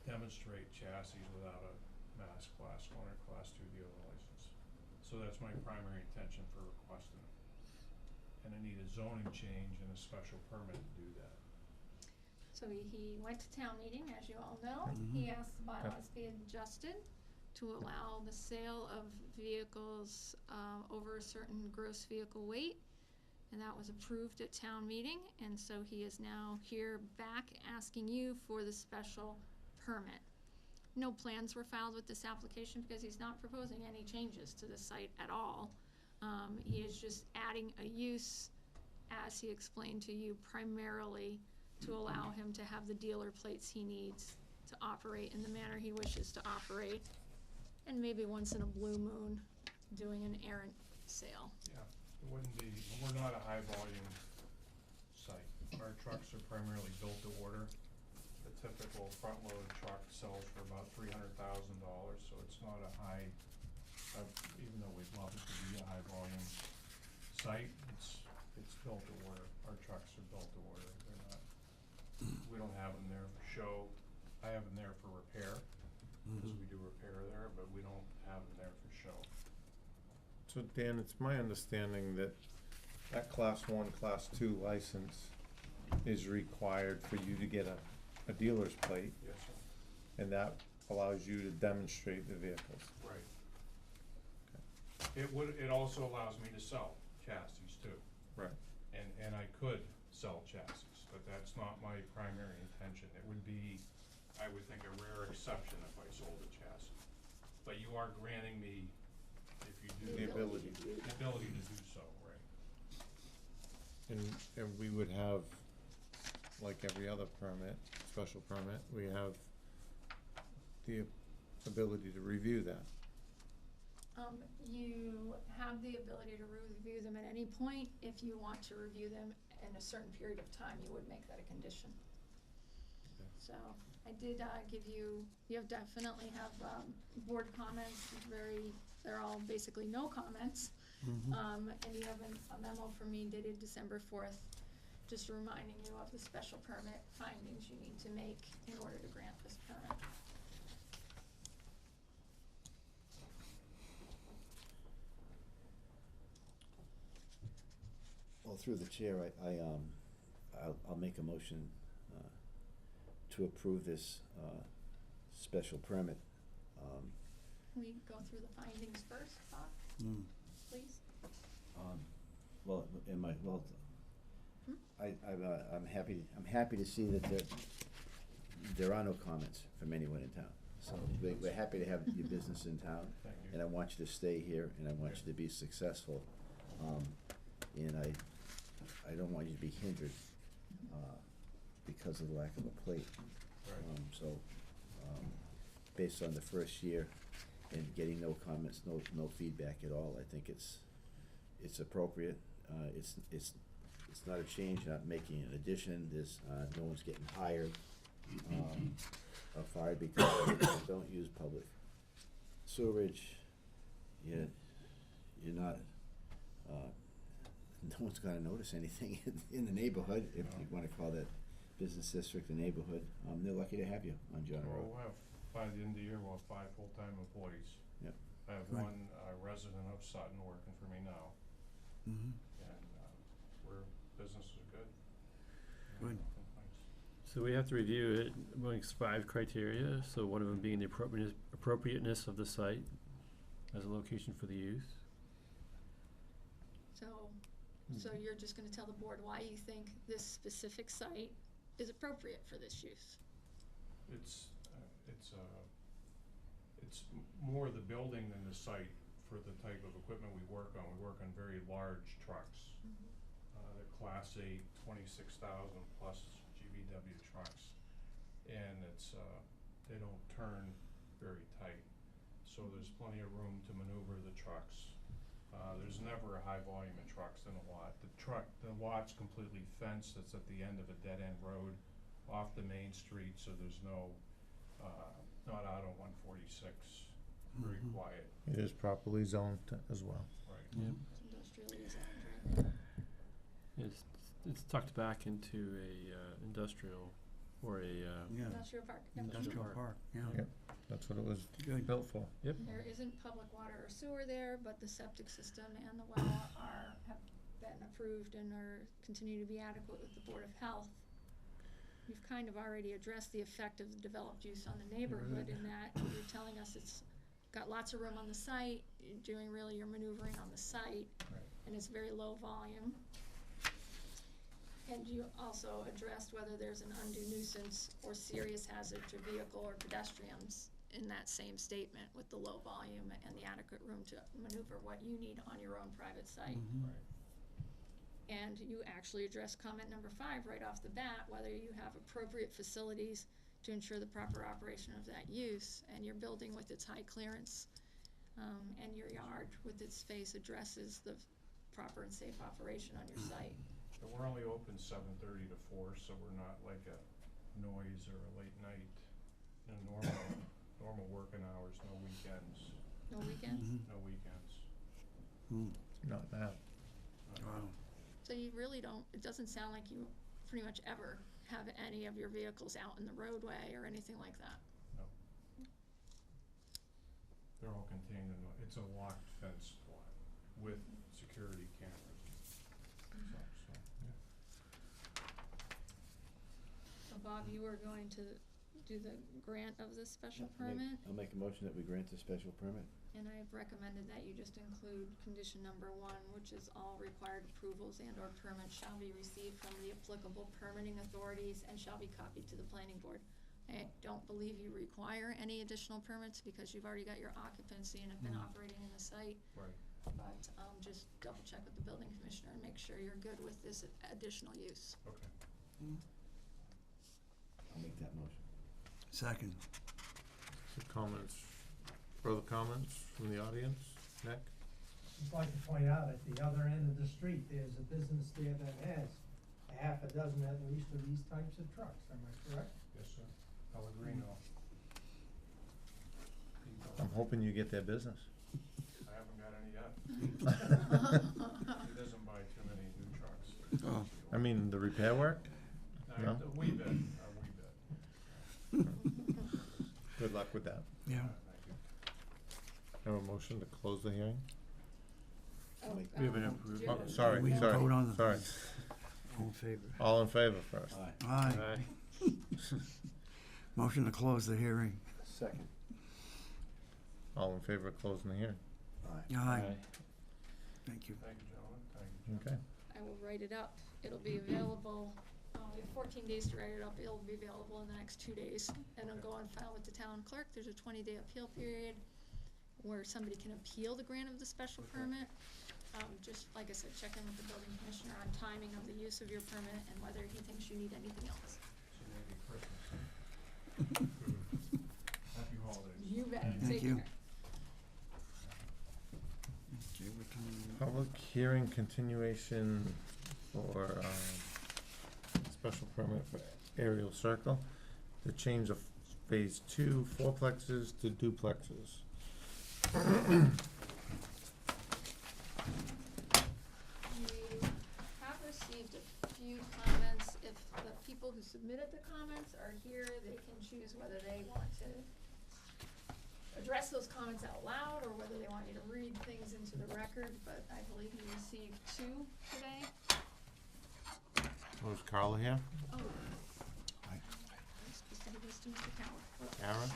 demonstrate chassis without a Mass Class 1 or Class 2 dealer license. So that's my primary intention for requesting it. And I need a zoning change and a special permit to do that. So he went to town meeting, as you all know. He asked the bylaws be adjusted to allow the sale of vehicles over a certain gross vehicle weight. And that was approved at town meeting, and so he is now here back asking you for the special permit. No plans were filed with this application because he's not proposing any changes to the site at all. He is just adding a use, as he explained to you, primarily to allow him to have the dealer plates he needs to operate in the manner he wishes to operate, and maybe once in a blue moon, doing an errant sale. Yeah, it wouldn't be, we're not a high volume site. Our trucks are primarily built to order. The typical front load truck sells for about $300,000, so it's not a high, even though we'd love it to be a high volume site, it's built to order. Our trucks are built to order. They're not, we don't have them there for show. I have them there for repair, because we do repair there, but we don't have them there for show. So Dan, it's my understanding that that Class 1, Class 2 license is required for you to get a dealer's plate. Yes, sir. And that allows you to demonstrate the vehicles. Right. It also allows me to sell chassis too. Right. And I could sell chassis, but that's not my primary intention. It would be, I would think, a rare exception if I sold a chassis. But you are granting me, if you do. The ability to do that. The ability to do so, right. And we would have, like every other permit, special permit, we have the ability to review that. You have the ability to review them at any point. If you want to review them in a certain period of time, you would make that a condition. Okay. So I did give you definitely have board comments, they're all basically no comments. And you have a memo from me dated December 4th, just reminding you of the special permit findings you need to make in order to grant this permit. Well, through the chair, I'll make a motion to approve this special permit Can we go through the findings first, Bob, Mm. please? Well, Hmm? I'm happy to see that there are no comments from anyone in town. So we're happy to have your business in town, Thank you. and I want you to stay here, and I want you to be successful. And I don't want you to be hindered, because of the lack of a plate. Right. Based on the first year and getting no comments, no feedback at all, I think it's appropriate. It's not a change, not making an addition, no one's getting hired, or fired because they don't use public sewerage. You're not, no one's gonna notice anything in the neighborhood, if you wanna call that business district a neighborhood. They're lucky to have you on John Well, Road. we'll have, by the end of the year, we'll have 5 full-time employees. Yep. I have Right. one resident of Sutton working for me now, Mhm. and business is good. Good. No complaints. So we have to review it amongst 5 criteria, so one of them being the appropriateness of the site as a location for the use. So you're just gonna tell the board why you think this specific site is appropriate for this use? It's more the building than the site for the type of equipment we work on. We work on very large trucks. They're Class 8, 26,000 plus GVW trucks. And they don't turn very tight. So there's plenty of room to maneuver the trucks. There's never a high volume of trucks in a lot. The lot's completely fenced. It's at the end of a dead-end road off the main street, so there's not out on 146, very Mhm. quiet, It is properly zoned as well. right? Yep. It's industrially zoned, right? It's tucked back into a industrial or a Yeah, Industrial park. Yep. industrial park, yeah. Yep. That's what it was Good. built for. There isn't public water or sewer there, but the septic system and the well have been approved and continue to be adequate with the Board of Health. You've kind of already addressed the effect of the developed use on the neighborhood in that you're telling us it's got lots of room on the site, you're doing really your maneuvering on the site, Right. and it's very low volume. And you also addressed whether there's an undue nuisance or serious hazard to vehicle or pedestrians in that same statement with the low volume and the adequate room to maneuver what you need on your own private site. Mhm. Right. And you actually addressed comment number 5 right off the bat, whether you have appropriate facilities to ensure the proper operation of that use, and your building with its high clearance, and your yard with its space addresses the proper and safe operation on your site. But we're only open 7:30 to 4, so we're not like a noise or a late night. Normal working hours, no weekends, No weekends? Mhm. no weekends. Mm. Not that. Wow. So you really don't, it doesn't sound like you pretty much ever have any of your vehicles out in the roadway or anything like that. They're all contained in, it's a locked fenced lot with security cameras and such, so, yeah. So Bob, you were going to do the grant of this special permit, I'll make a motion that we grant the special permit. and I've recommended that you just include condition number 1, which is all required approvals and or permits shall be received from the applicable permitting authorities and shall be copied to the planning board. I don't believe you require any additional permits because you've already got your occupancy and have been operating in the site. Right. But just double check with the building commissioner and make sure you're good with this additional use. Okay. I'll make that motion. Second. So further comments from the audience? Nick? Just like to point out, at the other end of the street, there's a business there that has a half a dozen at least of these types of trucks, am I correct? Yes, sir. Pellegrino. I'm hoping you get their business. I haven't got any yet. He doesn't buy too many new trucks. Oh. I mean, the repair work? No? A wee bit. Good luck with that. Yeah. Thank you. Have a motion to close the hearing? Oh, We haven't did approved you- Oh, sorry, We didn't sorry, vote on the- sorry. All in favor? All in favor first. Aye. Aye. Motion to close the hearing. Second. All in favor of closing the hearing? Aye. Thank you. Thank you, gentlemen, thank you. Okay. I will write it up. It'll be available, we have 14 days to write it up. It'll be available in the next 2 days. And it'll go on file with the town clerk. There's a 20-day appeal period where somebody can appeal the grant of the special permit. Just like I said, check in with the building commissioner on timing of the use of your permit and whether he thinks you need anything else. So maybe Christmas. Happy holidays. You bet. Thank Take you. care. Okay, what time? Public hearing continuation for, special permit for aerial circle, to change of phase 2 fourplexes to duplexes. You have received a few comments. If the people who submitted the comments are here, they can choose whether they want to address those comments out loud or whether they want you to read things into the record, but I believe you received 2 today. Was Carla here? Oh. I'm supposed to give this to Mr. Coward. Kara?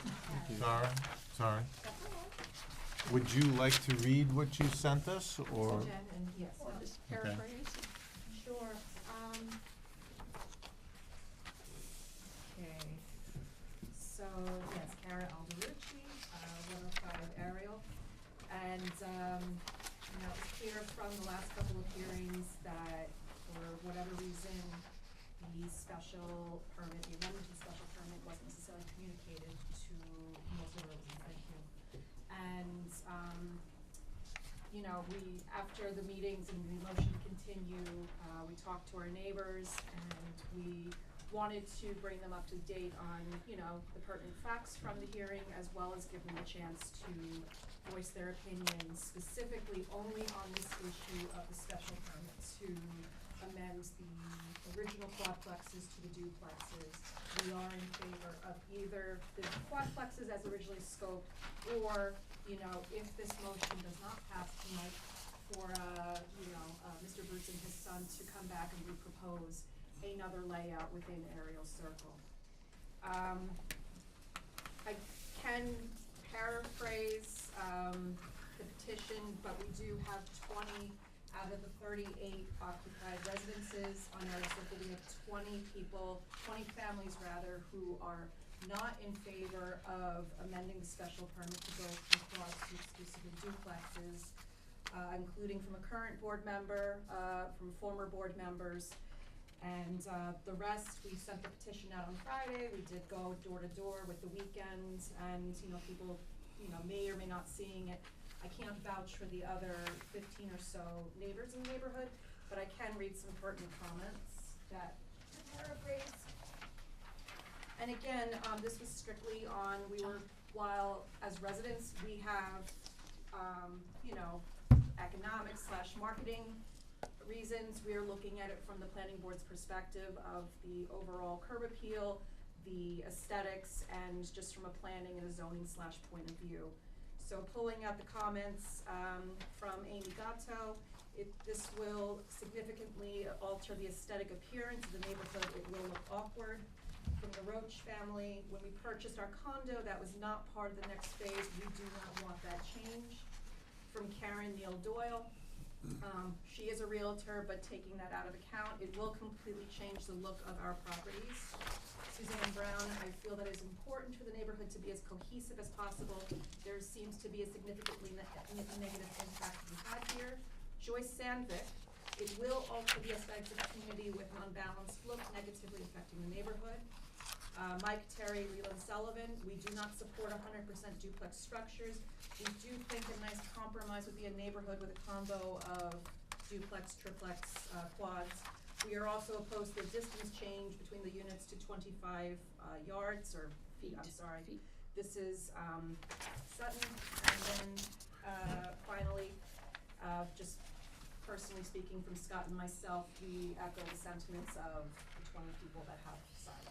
Sorry. That's all right. Would you like to read what you sent us, or? Yes. Or just Okay. paraphrase. Sure. Okay, so, yes, Kara Alderucci, 105 Ariel. And, you know, it's clear from the last couple of hearings that for whatever reason, the special permit, the amendment to the special permit wasn't necessarily communicated to most of the residents. Thank you. And, you know, after the meetings and the motion to continue, we talked to our neighbors and we wanted to bring them up to date on, you know, the pertinent facts from the hearing, as well as give them a chance to voice their opinions, specifically only on this issue of the special permit to amend the original quadplexes to the duplexes. We are in favor of either the quadplexes as originally scoped, or, you know, if this motion does not pass tonight, for, Mr. Brutes and his son to come back and repropose another layout within Aerial Circle. I can paraphrase, the petition, but we do have 20 out of the 38 occupied residences on Aerial Circle. We have 20 people, 20 families rather, who are not in favor of amending the special permit to go from quads to exclusively duplexes, including from a current board member, from former board members, and the rest, we sent the petition out on Friday. We did go door to door with the weekends, and, you know, people, you know, may or may not seeing it. I can't vouch for the other 15 or so neighbors in the neighborhood, but I can read some pertinent comments that paraphrase. And again, this was strictly on, while as residents, we have, you know, economic/marketing reasons. We are looking at it from the planning board's perspective of the overall curb appeal, the aesthetics, and just from a planning and a zoning/point of view. So pulling out the comments from Amy Gatto, this will significantly alter the aesthetic appearance of the neighborhood. It will look awkward. From the Roach family, when we purchased our condo, that was not part of the next phase. We do not want that change. From Karen Neal Doyle, she is a realtor, but taking that out of account, it will completely change the look of our properties. Suzanne Brown, I feel that it is important for the neighborhood to be as cohesive as possible. There seems to be a significantly negative impact we've had here. Joyce Sandvik, it will alter the aesthetics of the community with an unbalanced look negatively affecting the neighborhood. Mike Terry, Leland Sullivan, we do not support 100% duplex structures. We do think a nice compromise would be a neighborhood with a combo of duplex, triplex, quads. We are also opposed to the distance change between the units to 25 yards, or feet, I'm sorry. Feet. This is Sutton, and then finally, just personally speaking from Scott and myself, we echo the sentiments of the 20 people that have signed.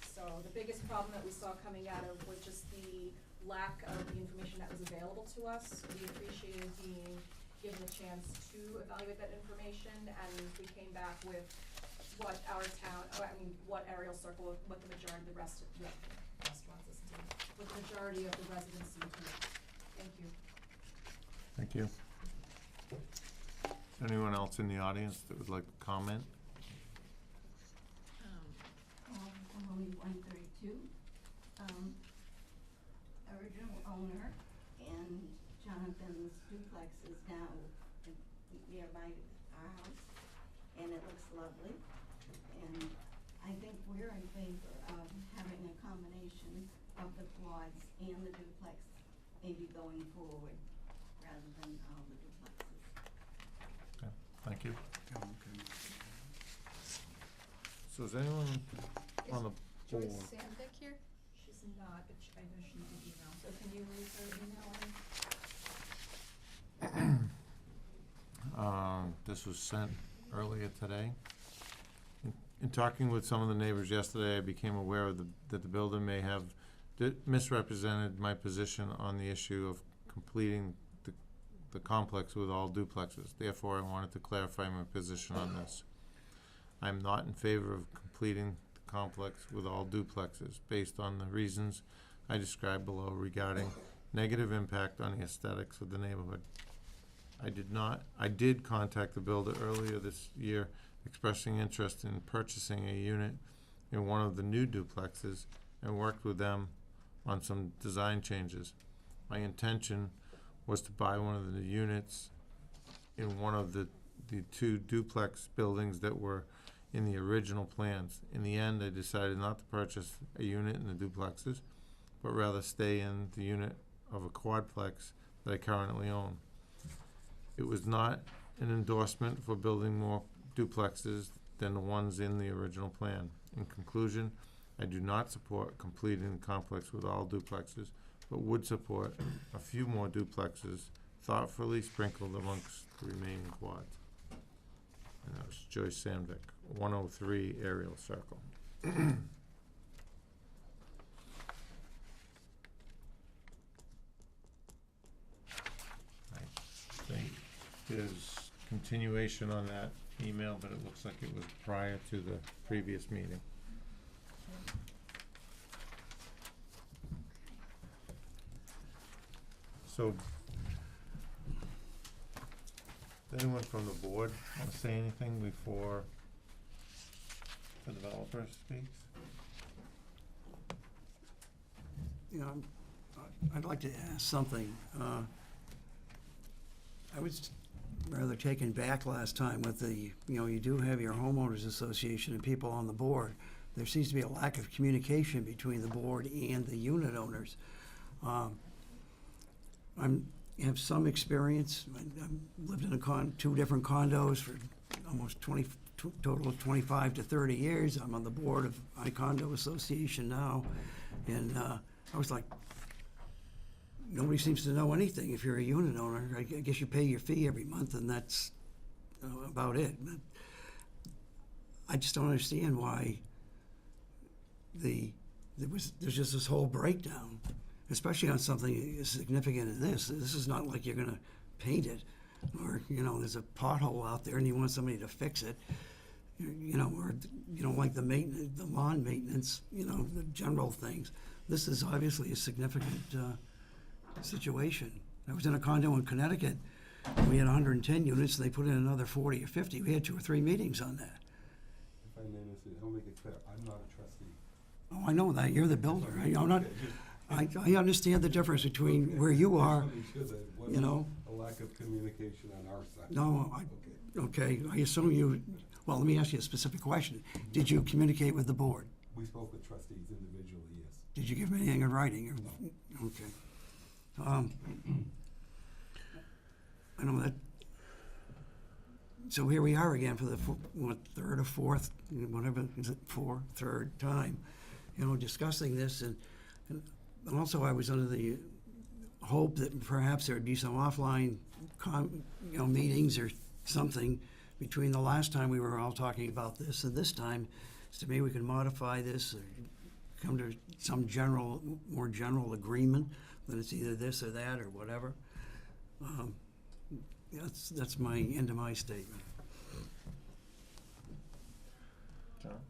So the biggest problem that we saw coming out of was just the lack of the information that was available to us. We appreciated being given a chance to evaluate that information, and we came back with what our town, what Aerial Circle, what the majority of the restaurants, what the majority majority of the residents in town. Thank you. Thank you. Anyone else in the audience that would like to comment? I'm only 132. Original owner, and Jonathan's duplex is now nearby our house, and it looks lovely. And I think we're in favor of having a combination of the quads and the duplex, maybe going forward, rather than all the duplexes. Okay, thank you. Okay. So is anyone on the board? Joyce Sandvik here? She's not, but I know she did email, so can you read her email? This was sent earlier today. In talking with some of the neighbors yesterday, I became aware of that the builder may have misrepresented my position on the issue of completing the complex with all duplexes. Therefore, I wanted to clarify my position on this. I'm not in favor of completing the complex with all duplexes based on the reasons I described below regarding negative impact on the aesthetics of the neighborhood. I did contact the builder earlier this year expressing interest in purchasing a unit in one of the new duplexes and worked with them on some design changes. My intention was to buy one of the units in one of the two duplex buildings that were in the original plans. In the end, I decided not to purchase a unit in the duplexes, but rather stay in the unit of a quadplex that I currently own. It was not an endorsement for building more duplexes than the ones in the original plan. In conclusion, I do not support completing the complex with all duplexes, but would support a few more duplexes thoughtfully sprinkled amongst the remaining quads. And that was Joyce Sandvik, 103 Ariel Circle. I think there's continuation on that email, but it looks like it was prior to the previous meeting. So, does anyone from the board want to say anything before the developer speaks? You know, I'd like to ask something. I was rather taken back last time with the, you do have your homeowners association and people on the board. There seems to be a lack of communication between the board and the unit owners. I have some experience. I've lived in two different condos for almost total of 25 to 30 years. I'm on the board of my condo association now, and I was like, nobody seems to know anything. If you're a unit owner, I guess you pay your fee every month, and that's about it. But I just don't understand why there's just this whole breakdown, especially on something as significant as this. This is not like you're going to paint it, or there's a pothole out there and you want somebody to fix it, or you don't like the maintenance, the lawn maintenance, the general things. This is obviously a significant situation. I was in a condo in Connecticut. We had 110 units, and they put in another 40 or 50. We had 2 or 3 meetings on that. If I may, I'll make it clear, I'm not a trustee. Oh, I know that. You're the builder. I understand the difference between where you are, A lack of communication on our side. No, okay. I assume you, well, let me ask you a specific question. Did you communicate with the board? We spoke with trustees individually, yes. Did you give them anything in writing? Okay. I know that. So here we are again for the third or fourth, whatever, is it third time, discussing this, and also I was under the hope that perhaps there would be some offline, meetings or something between the last time we were all talking about this and this time, so maybe we can modify this or come to some more general agreement that it's either this or that or whatever. That's my end of my statement. John?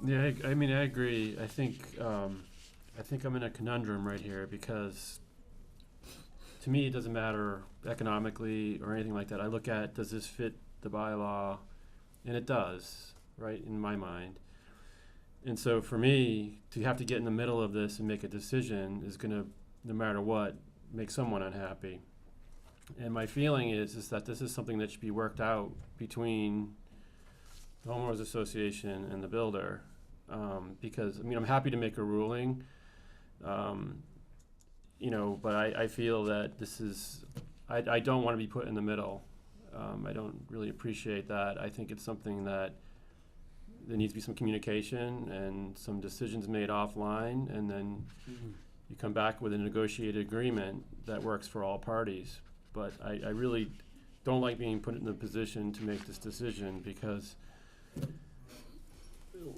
Yeah, I mean, I agree. I think I think I'm in a conundrum right here because to me, it doesn't matter economically or anything like that. I look at, does this fit the bylaw? And it does, right, in my mind. And so for me, to have to get in the middle of this and make a decision is gonna, no matter what, make someone unhappy. And my feeling is that this is something that should be worked out between the homeowners association and the builder. Because, I mean, I'm happy to make a ruling, you know, but I feel that this is, I don't want to be put in the middle. I don't really appreciate that. I think it's something that there needs to be some communication and some decisions made offline, and then you come back with a negotiated agreement that works for all parties. But I really don't like being put in the position to make this decision, because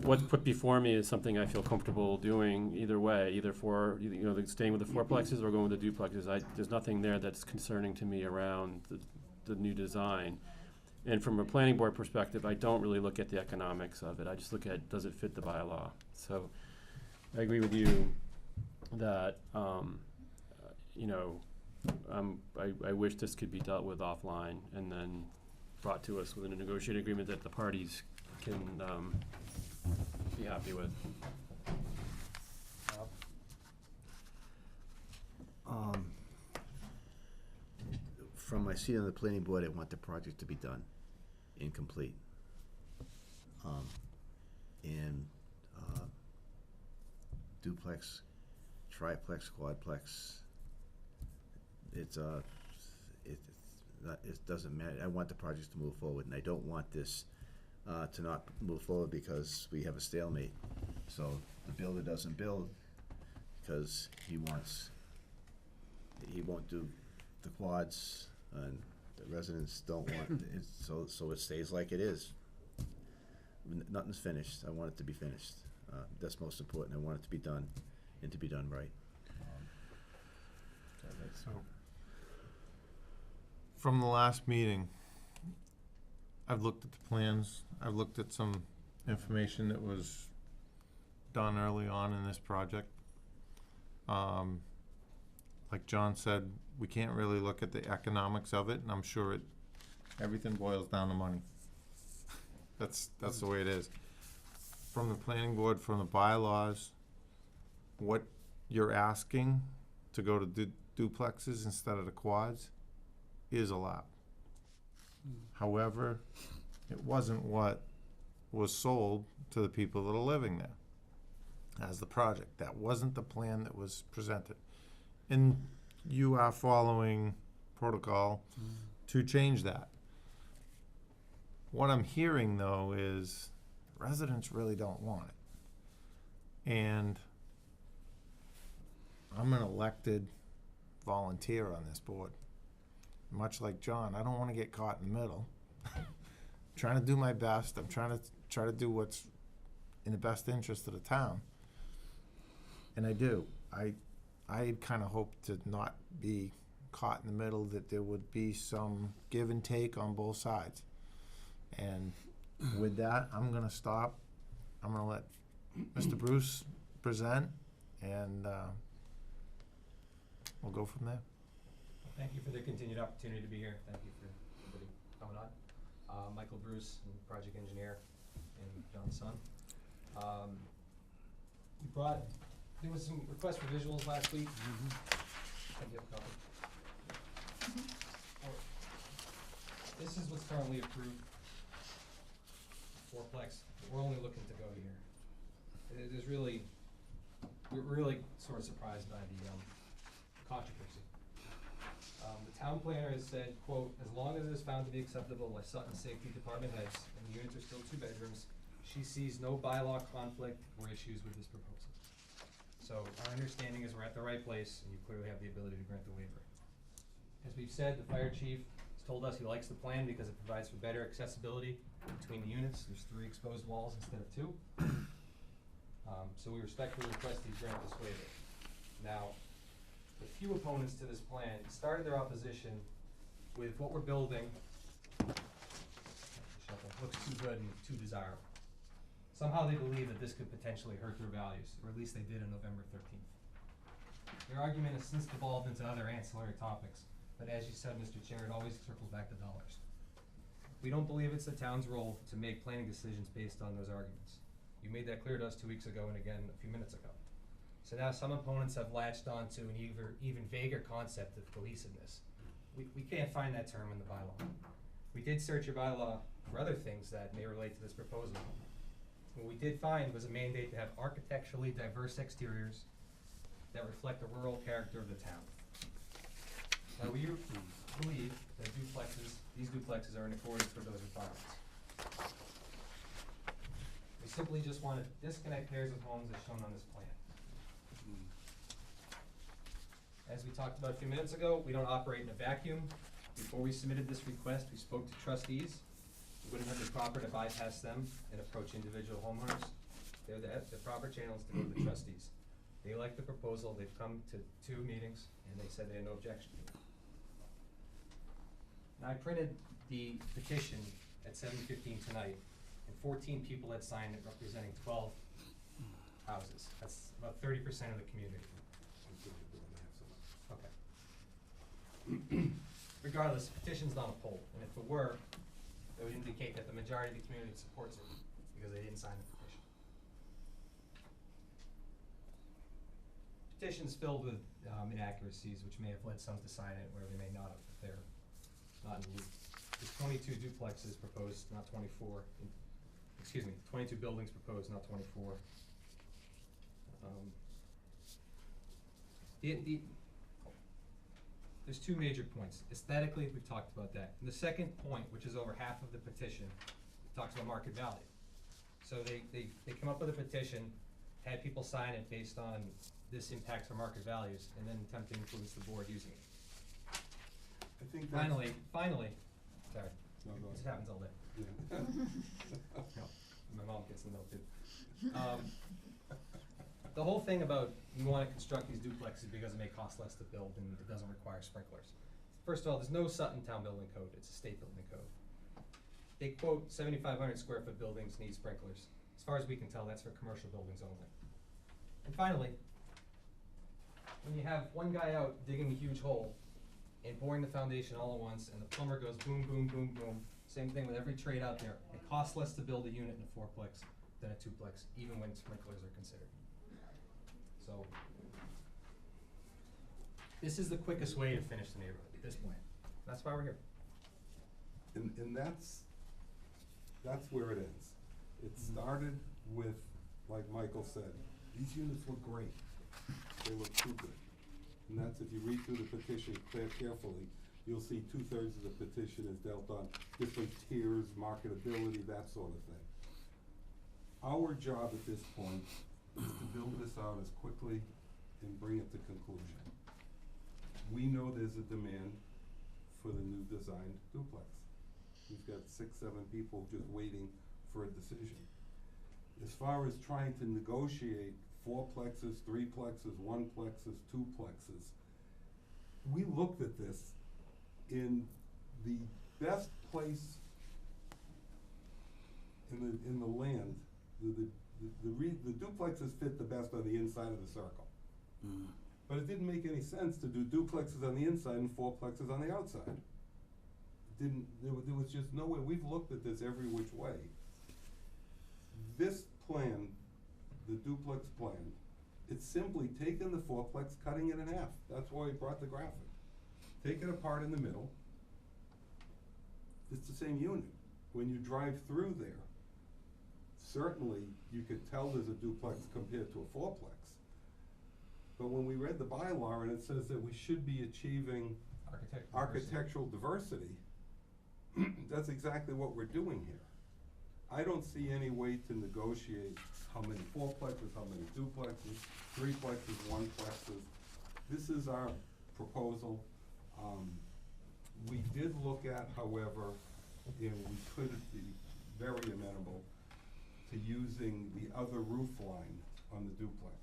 what's put before me is something I feel comfortable doing either way, either for, you know, staying with the fourplexes or going with the duplexes. There's nothing there that's concerning to me around the new design. And from a planning board perspective, I don't really look at the economics of it. I just look at, does it fit the bylaw? So I agree with you that, you know, I wish this could be dealt with offline and then brought to us with a negotiated agreement that the parties can be happy with. From my seat on the planning board, I want the project to be done and complete. And duplex, triplex, quadplex, it doesn't matter. I want the project to move forward, and I don't want this to not move forward because we have a stalemate. So the builder doesn't build because he won't do the quads, and the residents don't want it, so it stays like it is. Nothing's finished. I want it to be finished. That's most important. I want it to be done, and to be done right. So, from the last meeting, I've looked at the plans, I've looked at some information that was done early on in this project. Like John said, we can't really look at the economics of it, and I'm sure everything boils down to money. That's the way it is. From the planning board, from the bylaws, what you're asking to go to duplexes instead of the quads is allowed. However, it wasn't what was sold to the people that are living there as the project. That wasn't the plan that was presented. And you are following protocol to change that. What I'm hearing, though, is residents really don't want it. And I'm an elected volunteer on this board. Much like John, I don't want to get caught in the middle. I'm trying to do my best. I'm trying to do what's in the best interest of the town. And I do. I kind of hope to not be caught in the middle, that there would be some give and take on both sides. And with that, I'm going to stop. I'm going to let Mr. Bruce present, and we'll go from there. Thank you for the continued opportunity to be here. Thank you for everybody coming on. Michael Bruce, I'm a project engineer, and John's son. There was some requests for visuals last week. Can you have a copy? This is what's currently approved. Fourplex. We're only looking to go here. We're really sort of surprised by the controversy. The town planner has said, quote, as long as it is found to be acceptable by Sutton Safety Department heads and the units are still 2 bedrooms, she sees no bylaw conflict or issues with this proposal. So our understanding is we're at the right place, and you clearly have the ability to grant the waiver. As we've said, the fire chief has told us he likes the plan because it provides for better accessibility between the units. There's 3 exposed walls instead of 2. So we respectfully request that you grant this waiver. Now, the few opponents to this plan started their opposition with what we're building looks too good and too desirable. Somehow they believe that this could potentially hurt their values, or at least they did on November 13th. Their argument has since devolved into other ancillary topics, but as you said, Mr. Chair, it always circles back to dollars. We don't believe it's the town's role to make planning decisions based on those arguments. You made that clear to us 2 weeks ago and again a few minutes ago. So now some opponents have latched onto an even vaguer concept of cohesiveness. We can't find that term in the bylaw. We did search your bylaw for other things that may relate to this proposal. What we did find was a mandate to have architecturally diverse exteriors that reflect the rural character of the town. Now, we believe that these duplexes are in accordance with those requirements. We simply just want to disconnect pairs of homes as shown on this plan. As we talked about a few minutes ago, we don't operate in a vacuum. Before we submitted this request, we spoke to trustees. It wouldn't have been proper to bypass them and approach individual homeowners. They're the proper channels to go to the trustees. They like the proposal, they've come to 2 meetings, and they said they had no objection to it. Now, I printed the petition at 7:15 tonight, and 14 people had signed it, representing 12 houses. That's about 30% of the community. Okay. Regardless, the petition's not a poll, and if it were, it would indicate that the majority of the community supports it, because they didn't sign the petition. Petition's filled with inaccuracies, which may have led some to sign it, where they may not have, if they're not in the loop. There's 22 duplexes proposed, not 24. 22 buildings proposed, not 24. There's 2 major points. Aesthetically, we've talked about that. And the second point, which is over half of the petition, talks about market value. So they come up with a petition, had people sign it based on this impacts our market values, and then attempt to influence the board using it. I think Finally, sorry, No, go this ahead. happens all day. Yeah. No, my mom gets in the middle too. The whole thing about we wanna construct these duplexes because it may cost less to build and it doesn't require sprinklers. First of all, there's no Sutton Town Building Code, it's a state building code. They quote 7,500 square foot buildings need sprinklers. As far as we can tell, that's for commercial buildings only. And finally, when you have one guy out digging a huge hole and boring the foundation all at once, and the plumber goes boom, boom, boom, boom, same thing with every trade out there, it costs less to build a unit in a 4-plex than a 2-plex, even when sprinklers are considered. So, this is the quickest way to finish the neighborhood at this point. That's why we're here. And that's where it ends. It started with, like Michael said, these units look great. They look too good. And that's, if you read through the petition carefully, you'll see 2/3 of the petition is dealt on different tiers, marketability, that sort of thing. Our job at this point is to build this out as quickly and bring it to conclusion. We know there's a demand for the new designed duplex. We've got 6, 7 people just waiting for a decision. As far as trying to negotiate 4-plexes, 3-plexes, 1-plexes, 2-plexes, we looked at this in the best place in the land. The duplexes fit the best on the inside of the circle. Mm. But it didn't make any sense to do duplexes on the inside and 4-plexes on the outside. There was just no way. We've looked at this every which way. This plan, the duplex plan, it's simply taking the 4-plex, cutting it in half. That's why we brought the graphic. Take it apart in the middle. It's the same unit. When you drive through there, certainly you could tell there's a duplex compared to a 4-plex. But when we read the bylaw and it says that we should be achieving architectural diversity, that's exactly what we're doing here. I don't see any way to negotiate how many 4-plexes, how many duplexes, 3-plexes, 1-plexes. This is our proposal. We did look at, however, and we could be very amenable to using the other roof line on the duplex.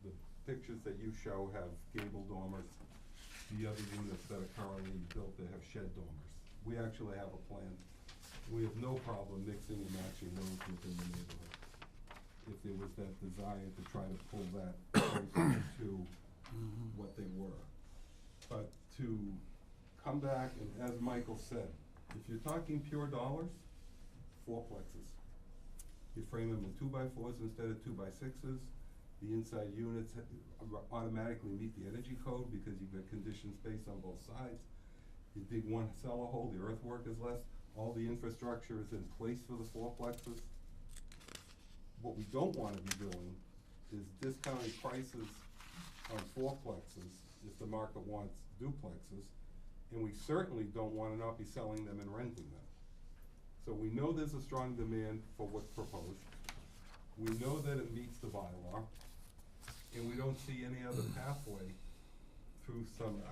The pictures that you show have gable dormers. The other units that are currently built, they have shed dormers. We actually have a plan. We have no problem mixing and matching those within the neighborhood. if there was that desire to try to pull that closer to what they were. But to come back, and as Michael said, if you're talking pure dollars, fourplexes. You frame them in 2x4s instead of 2x6s. The inside units automatically meet the energy code because you've got conditioned space on both sides. You dig one cellar hole, the earthwork is less, all the infrastructure is in place for the fourplexes. What we don't wanna be doing is discounting prices on fourplexes if the market wants duplexes, and we certainly don't wanna not be selling them and renting them. So we know there's a strong demand for what's proposed. We know that it meets the bylaw, and we don't see any other pathway through some,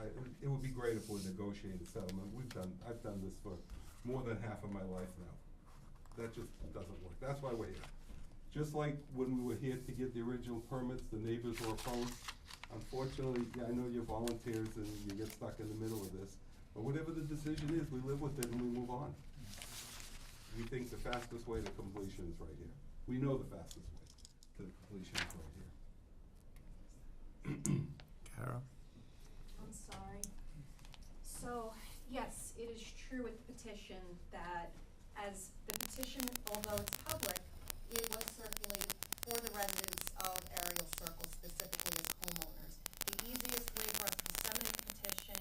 it would be great if we negotiated settlement. I've done this for more than half of my life now. That just doesn't work. That's why we're here. Just like when we were here to get the original permits, the neighbors were opposed. Unfortunately, I know you're volunteers and you get stuck in the middle of this, but whatever the decision is, we live with it and we move on. We think the fastest way to completion is right here. We know the fastest way to completion is right here. Carol? I'm sorry. So, yes, it is true with the petition that as the petition, although it's public, it was circulated for the residents of Ariel Circle, specifically as homeowners. The easiest way for us to disseminate the petition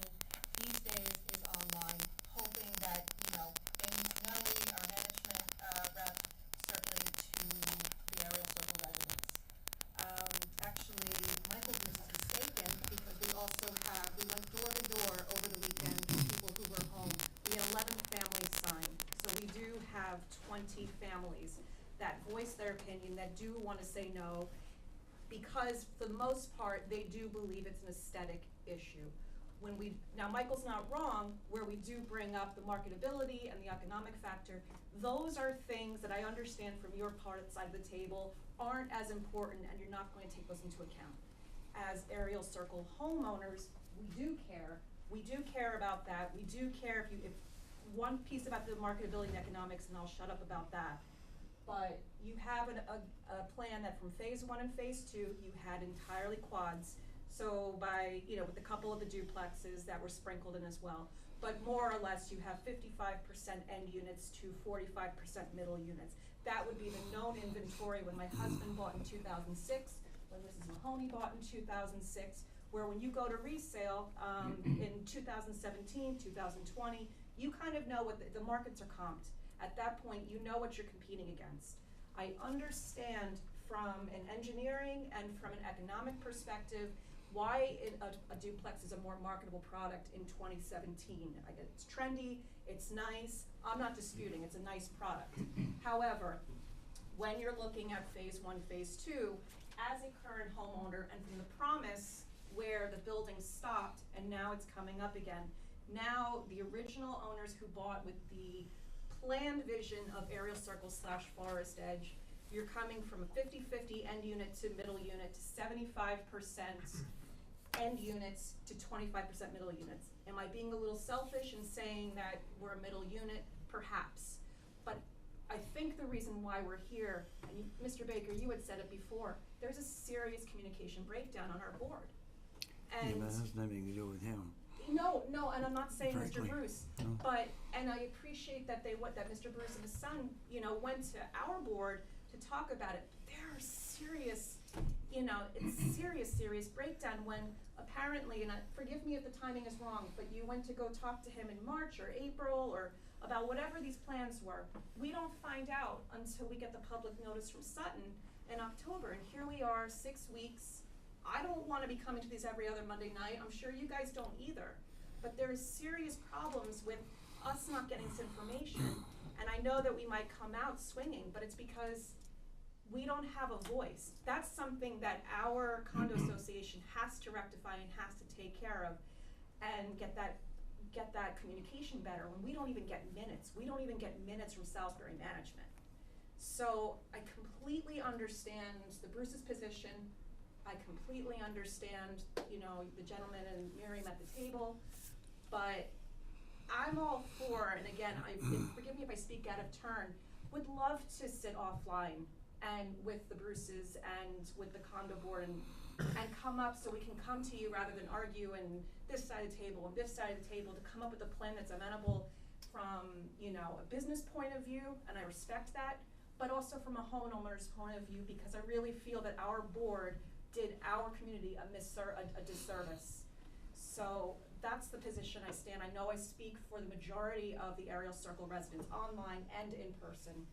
these days is online, hoping that, not only our management rep circulate to the Ariel Circle residents. Actually, Michael was mistaken because we went door to door over the weekend with people who were home. We had 11 families signed, so we do have 20 families that voice their opinion, that do want to say no, because for the most part, they do believe it's an aesthetic issue. Now Michael's not wrong, where we do bring up the marketability and the economic factor, those are things that I understand from your side of the table aren't as important and you're not going to take those into account. As Ariel Circle homeowners, we do care. We do care about that. We do care if one piece about the marketability and economics, and I'll shut up about that. But you have a plan that from phase 1 and phase 2, you had entirely quads. So by, with a couple of the duplexes that were sprinkled in as well. But more or less, you have 55% end units to 45% middle units. That would be the known inventory when my husband bought in 2006, when Mrs. Mahoney bought in 2006, where when you go to resale in 2017, 2020, you kind of know what the markets are comped. At that point, you know what you're competing against. I understand from an engineering and from an economic perspective why a duplex is a more marketable product in 2017. It's trendy, it's nice, I'm not disputing, it's a nice product. However, when you're looking at phase 1, phase 2, as a current homeowner, and from the promise where the building stopped and now it's coming up again, now the original owners who bought with the planned vision of Ariel Circle / Forest Edge, you're coming from a 50-50 end unit to middle unit to 75% end units to 25% middle units. Am I being a little selfish in saying that we're a middle unit? Perhaps. But I think the reason why we're here, and Mr. Baker, you had said it before, there's a serious communication breakdown on our board. And Yeah, but that has nothing to do with him. No, and I'm not saying Frankly, Mr. Bruce, no. but, and I appreciate that that Mr. Bruce and his son, went to our board to talk about it. There are serious, it's serious breakdown when apparently, and forgive me if the timing is wrong, but you went to go talk to him in March or April or about whatever these plans were. We don't find out until we get the public notice from Sutton in October, and here we are, 6 weeks. I don't want to be coming to these every other Monday night. I'm sure you guys don't either. But there's serious problems with us not getting this information. And I know that we might come out swinging, but it's because we don't have a voice. That's something that our condo association has to rectify and has to take care of and get that communication better when we don't even get minutes. We don't even get minutes from Salisbury management. So I completely understand the Bruce's position. I completely understand, the gentleman and Miriam at the table, but I'm all for, and again, forgive me if I speak out of turn, would love to sit offline and with the Bruces and with the condo board and come up so we can come to you rather than argue and this side of the table and this side of the table to come up with a plan that's amenable from, you know, a business point of view, and I respect that, but also from a homeowner's point of view, because I really feel that our board did our community a disservice. So that's the position I stand. I know I speak for the majority of the Ariel Circle residents, online and in person,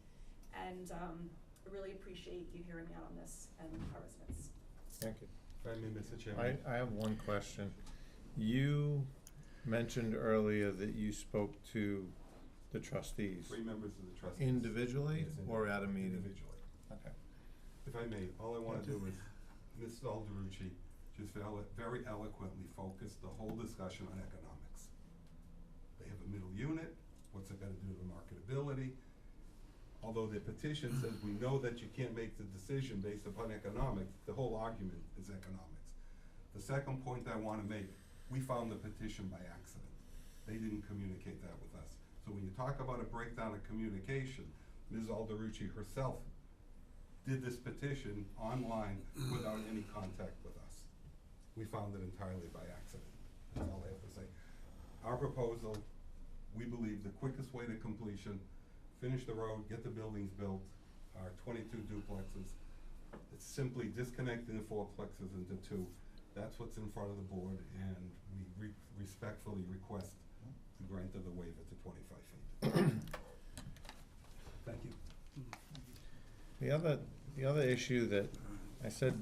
and I really appreciate you hearing me out on this and our residents. Thank you. If I may, Mr. Chairman. I have one question. You mentioned earlier that you spoke to the trustees. 3 members of the trustees. Individually Yes, or at a meeting? Individually. Okay. If I may, all I wanna do is, Ms. Alderucci just very eloquently focused the whole discussion on economics. They have a middle unit, what's it gonna do to the marketability? Although the petition says we know that you can't make the decision based upon economics, the whole argument is economics. The second point I wanna make, we found the petition by accident. They didn't communicate that with us. So when you talk about a breakdown of communication, Ms. Alderucci herself did this petition online without any contact with us. We found it entirely by accident. That's all I have to say. Our proposal, we believe the quickest way to completion, finish the road, get the buildings built, our 22 duplexes. It's simply disconnecting the 4plexes into 2. That's what's in front of the board, and we respectfully request the grant of the waiver to 25 feet. Thank you. The other issue that I said,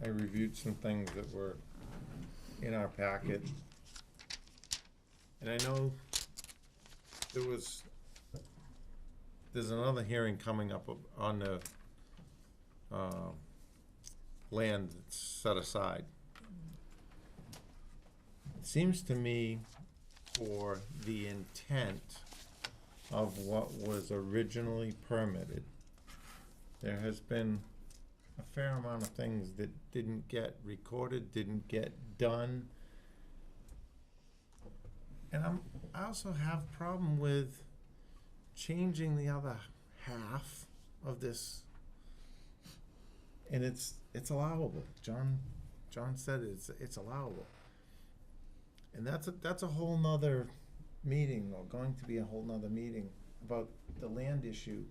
I reviewed some things that were in our packet. And I know there's another hearing coming up on the land that's set aside. It seems to me, for the intent of what was originally permitted, there has been a fair amount of things that didn't get recorded, didn't get done. And I also have a problem with changing the other half of this. And it's allowable. John said it's allowable. And that's a whole nother meeting, or going to be a whole nother meeting about the land issue.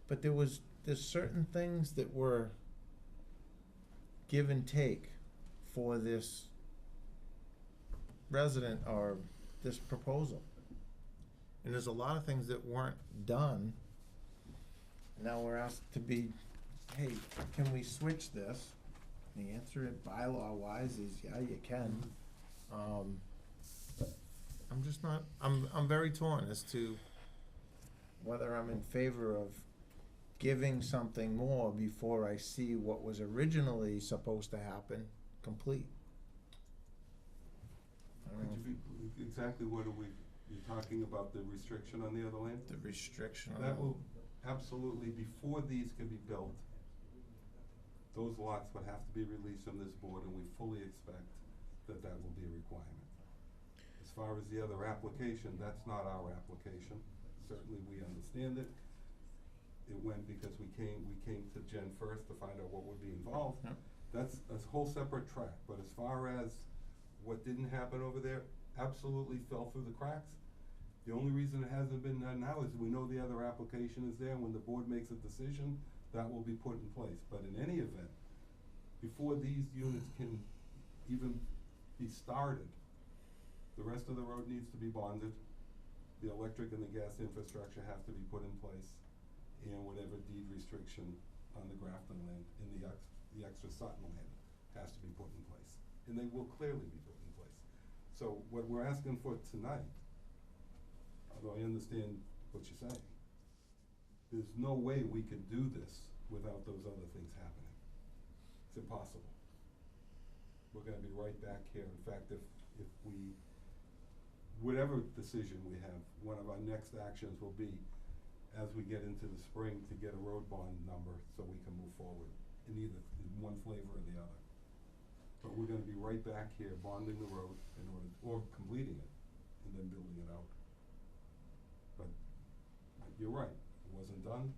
But there's certain things that were give and take for this resident or this proposal. And there's a lot of things that weren't done. Now we're asked to be, hey, can we switch this? The answer, bylaw-wise, is yeah, you can. I'm just not, I'm very torn as to whether I'm in favor of giving something more before I see what was originally supposed to happen complete. Exactly what are you're talking about the restriction on the other land? The restriction on that will absolutely, before these can be built, those lots would have to be released from this board, and we fully expect that will be a requirement. As far as the other application, that's not our application. Certainly we understand it. It went because we came to Jen first to find out what would be involved. Yep. That's a whole separate track, but as far as what didn't happen over there, absolutely fell through the cracks. The only reason it hasn't been done now is we know the other application is there, and when the board makes a decision, that will be put in place. But in any event, before these units can even be started, the rest of the road needs to be bonded, the electric and the gas infrastructure have to be put in place, and whatever deed restriction on the Grafton land, in the extra Sutton land, has to be put in place. And they will clearly be put in place. So what we're asking for tonight, although I understand what you're saying, there's no way we could do this without those other things happening. It's impossible. We're gonna be right back here. In fact, if we, whatever decision we have, one of our next actions will be, as we get into the spring, to get a road bond number so we can move forward in either one flavor or the other. But we're gonna be right back here bonding the road in order, or completing it, and then building it out. But you're right, it wasn't done,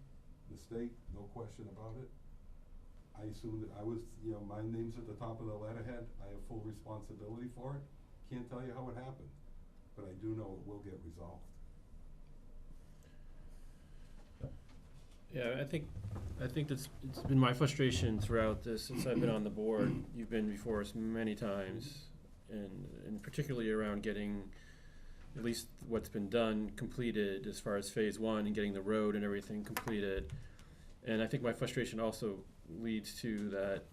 mistake, no question about it. I assume that I was, my name's at the top of the letterhead, I have full responsibility for it. Can't tell you how it happened, but I do know it will get resolved. Yeah, I think that's, it's been my frustration throughout this, since I've been on the board. You've been before us many times, and particularly around getting at least what's been done completed as far as phase one and getting the road and everything completed. And I think my frustration also leads to that,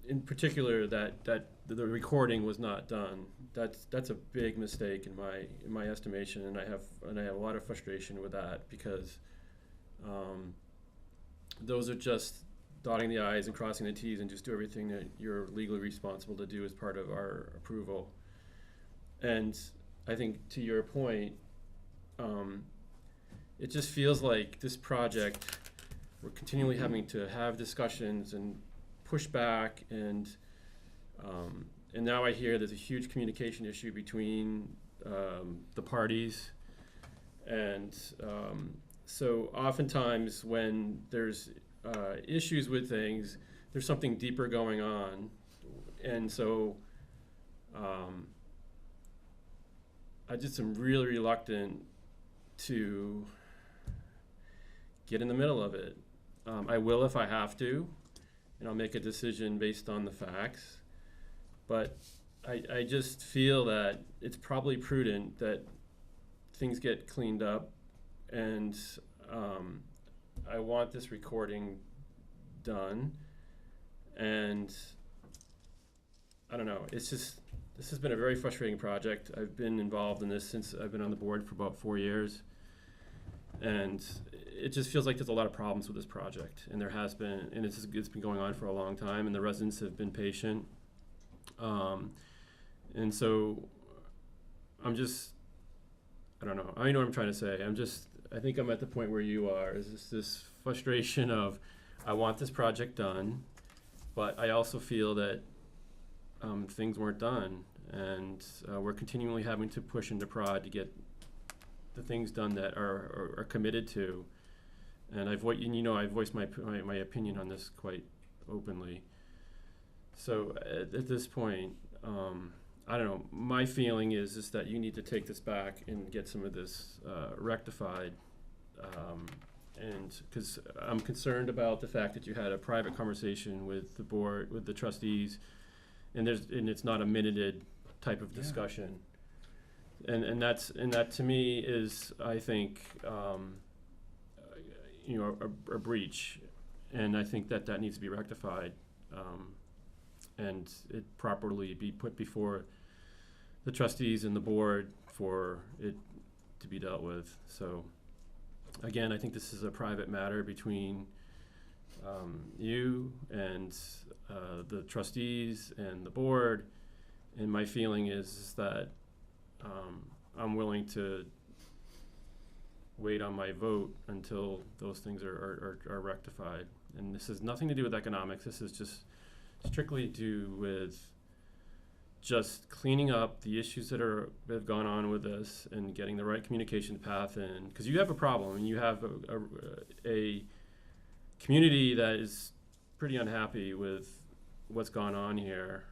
in particular, that the recording was not done. That's a big mistake in my estimation, and I have a lot of frustration with that, because those are just dotting the i's and crossing the t's and just do everything that you're legally responsible to do as part of our approval. And I think, to your point, it just feels like this project, we're continually having to have discussions and push back, and now I hear there's a huge communication issue between the parties. And so oftentimes when there's issues with things, there's something deeper going on. And so I just am really reluctant to get in the middle of it. I will if I have to, and I'll make a decision based on the facts. But I just feel that it's probably prudent that things get cleaned up, and I want this recording done. And I don't know, it's just, this has been a very frustrating project. I've been involved in this since I've been on the board for about 4 years. And it just feels like there's a lot of problems with this project, and there has been, and it's been going on for a long time, and the residents have been patient. And so I don't know, I know what I'm trying to say. I think I'm at the point where you are, is this frustration of, I want this project done, but I also feel that things weren't done, and we're continually having to push into prod to get the things done that are committed to. And I voiced my opinion on this quite openly. So at this point, I don't know, my feeling is that you need to take this back and get some of this rectified. And because I'm concerned about the fact that you had a private conversation with the board, with the trustees, and it's not a minuted type of discussion. And that to me is, I think, a breach, and I think that needs to be rectified, and it properly be put before the trustees and the board for it to be dealt with. So again, I think this is a private matter between you and the trustees and the board, and my feeling is that I'm willing to wait on my vote until those things are rectified. And this has nothing to do with economics. This is just strictly to do with just cleaning up the issues that have gone on with this and getting the right communication path in. Because you have a problem, and you have a community that is pretty unhappy with what's gone on here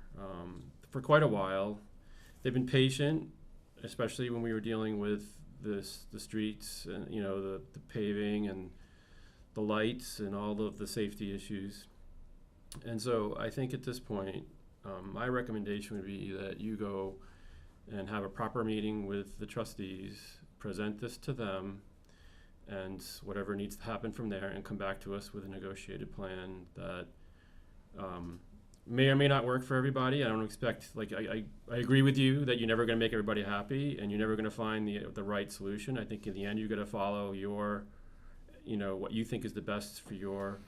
for quite a while. They've been patient, especially when we were dealing with the streets and the paving and the lights and all of the safety issues. And so I think at this point, my recommendation would be that you go and have a proper meeting with the trustees, present this to them, and whatever needs to happen from there, and come back to us with a negotiated plan that may or may not work for everybody. I don't expect, I agree with you that you're never going to make everybody happy, and you're never going to find the right solution. I think in the end you're going to follow your, what you think is the best for your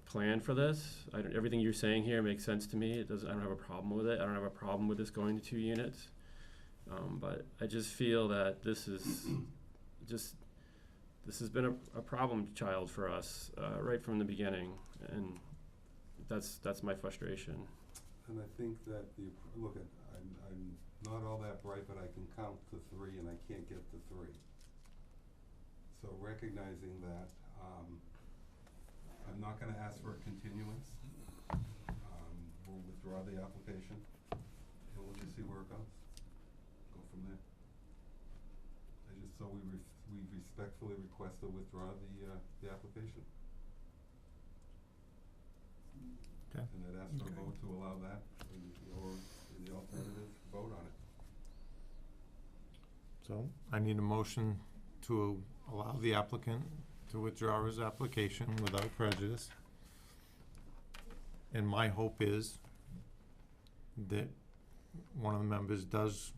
plan for this. Everything you're saying here makes sense to me. I don't have a problem with it. I don't have a problem with this going to 2 units. But I just feel that this has been a problem child for us right from the beginning, and that's my frustration. And I think that I'm not all that bright, but I can count to 3 and I can't get to 3. So recognizing that, I'm not gonna ask for a continuance. We'll withdraw the application, and we'll just see where it goes. Go from there. We respectfully request to withdraw the application. Okay. And I'd ask for a vote to allow that, or in the alternative, vote on it. So I need a motion to allow the applicant to withdraw his application without prejudice. And my hope is that one of the members does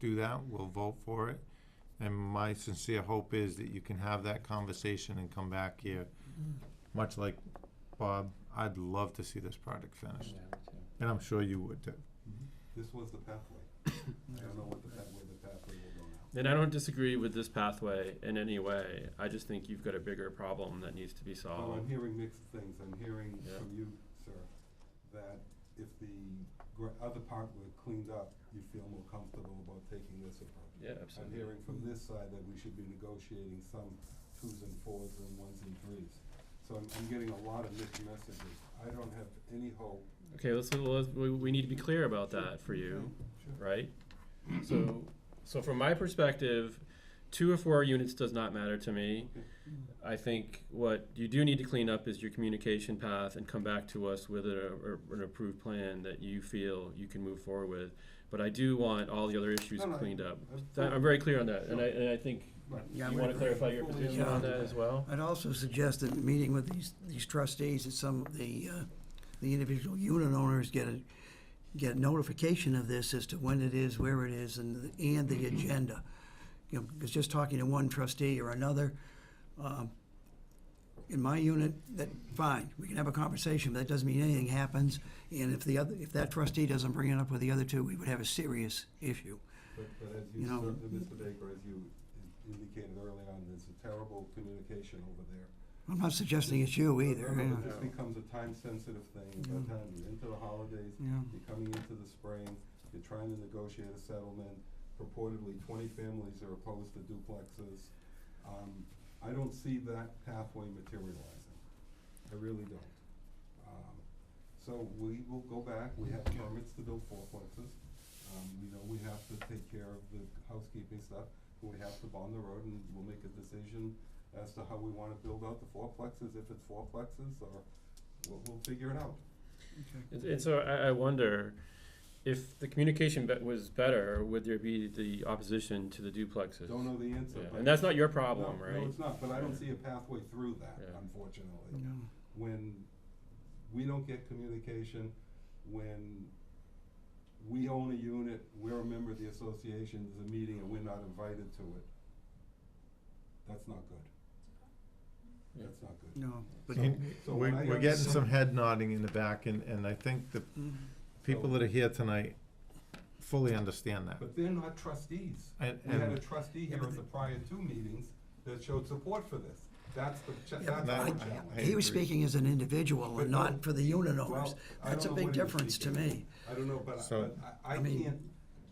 do that, we'll vote for it. And my sincere hope is that you can have that conversation and come back here. Much like Bob, I'd love to see this project finished. And I'm sure you would too. This was the pathway. I don't know what the pathway will go now. And I don't disagree with this pathway in any way. I just think you've got a bigger problem that needs to be Well, solved. I'm hearing mixed things. I'm hearing Yeah. from you, sir, that if the other part were cleaned up, you feel more comfortable about taking this approach. Yeah, I'm absolutely. hearing from this side that we should be negotiating some 2s and 4s and 1s and 3s. So I'm getting a lot of mixed messages. I don't have any hope. Okay, we need to be clear about that for you, right? So from my perspective, 2 or 4 units does not matter to me. I think what you do need to clean up is your communication path and come back to us with an approved plan that you feel you can move forward with. But I do want all the other issues cleaned up. I'm very clear on that, and I think Yeah, you I want to would- clarify your position on that as well? I'd also suggest that in meeting with these trustees, that some of the individual unit owners get a notification of this as to when it is, where it is, and the agenda. You know, because just talking to one trustee or another, in my unit, fine, we can have a conversation, but that doesn't mean anything happens. And if that trustee doesn't bring it up with the other 2, we would have a serious issue. But as You know, Mr. Baker, as you indicated early on, there's a terrible communication over there. I'm not suggesting it's you either. No, Yeah. but this becomes a time-sensitive thing. By the time you're into the holidays, Yeah. you're coming into the spring, you're trying to negotiate a settlement. Purportedly, 20 families are opposed to duplexes. I don't see that pathway materializing. I really don't. So we will go back. We have permits to build 4plexes. We know we have to take care of the housekeeping stuff. We have to bond the road, and we'll make a decision as to how we wanna build out the 4plexes, if it's 4plexes, or we'll figure it out. And so I wonder, if the communication was better, would there be the opposition to the duplexes? Don't know the answer. Yeah, but- and that's not your problem, No, right? No, it's not, but I don't see a pathway through that, Yeah. unfortunately. No. When we don't get communication, when we own a unit, we're a member of the association, there's a meeting and we're not invited to it, that's not good. Yeah. That's not good. No, but So when I We're have getting some- some head nodding in the back, and I think the people that are here tonight fully understand that. But they're not trustees. And- We had a and- trustee here at the prior 2 meetings that showed support for this. That's the, Yeah, that's but our I- challenge. he was speaking as an individual But and no, not for the unit well, owners. I That's a don't know big what he was difference to speaking. me. I don't know, but So- I mean, can't,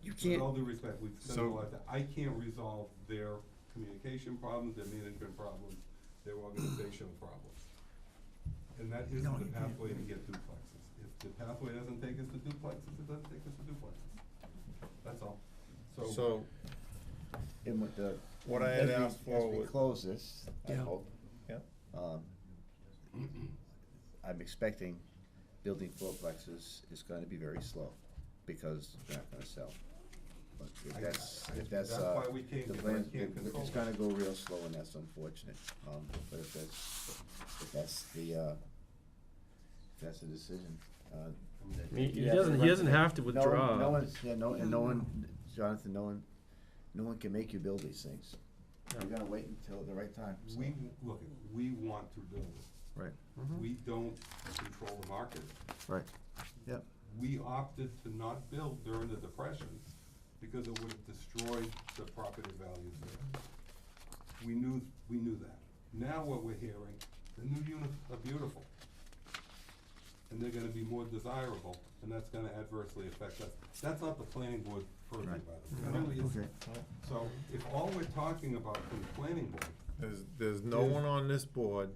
You with can't, all due respect, we've spent a So- lot of time, I can't resolve their communication problems, their management problems, their organizational problems. And that isn't No, the you can't. pathway to get duplexes. If the pathway doesn't take us to duplexes, it doesn't take us to duplexes. That's all. So, And with the, what I had asked for as we was, close this, I Yeah. hope, yeah, I'm expecting building 4plexes is gonna be very slow, because they're not gonna sell. But if that's, That's why we can't the get- plan, we can't control it's that. gonna go real slow, and that's unfortunate. But if that's the decision, He you have to doesn't run- have to withdraw. No one's, yeah, no one, Jonathan, no one can make you build these things. You're gonna wait until the right time, so. We want to build it. Right. We don't control the market. Right, yep. We opted to not build during the Depression because it would have destroyed the property values there. We knew that. Now what we're hearing, the new units are beautiful. and they're gonna be more desirable, and that's gonna adversely affect us. That's not the planning board purview, by the way. That really isn't. So if all we're talking about from the planning board, There's no one on this board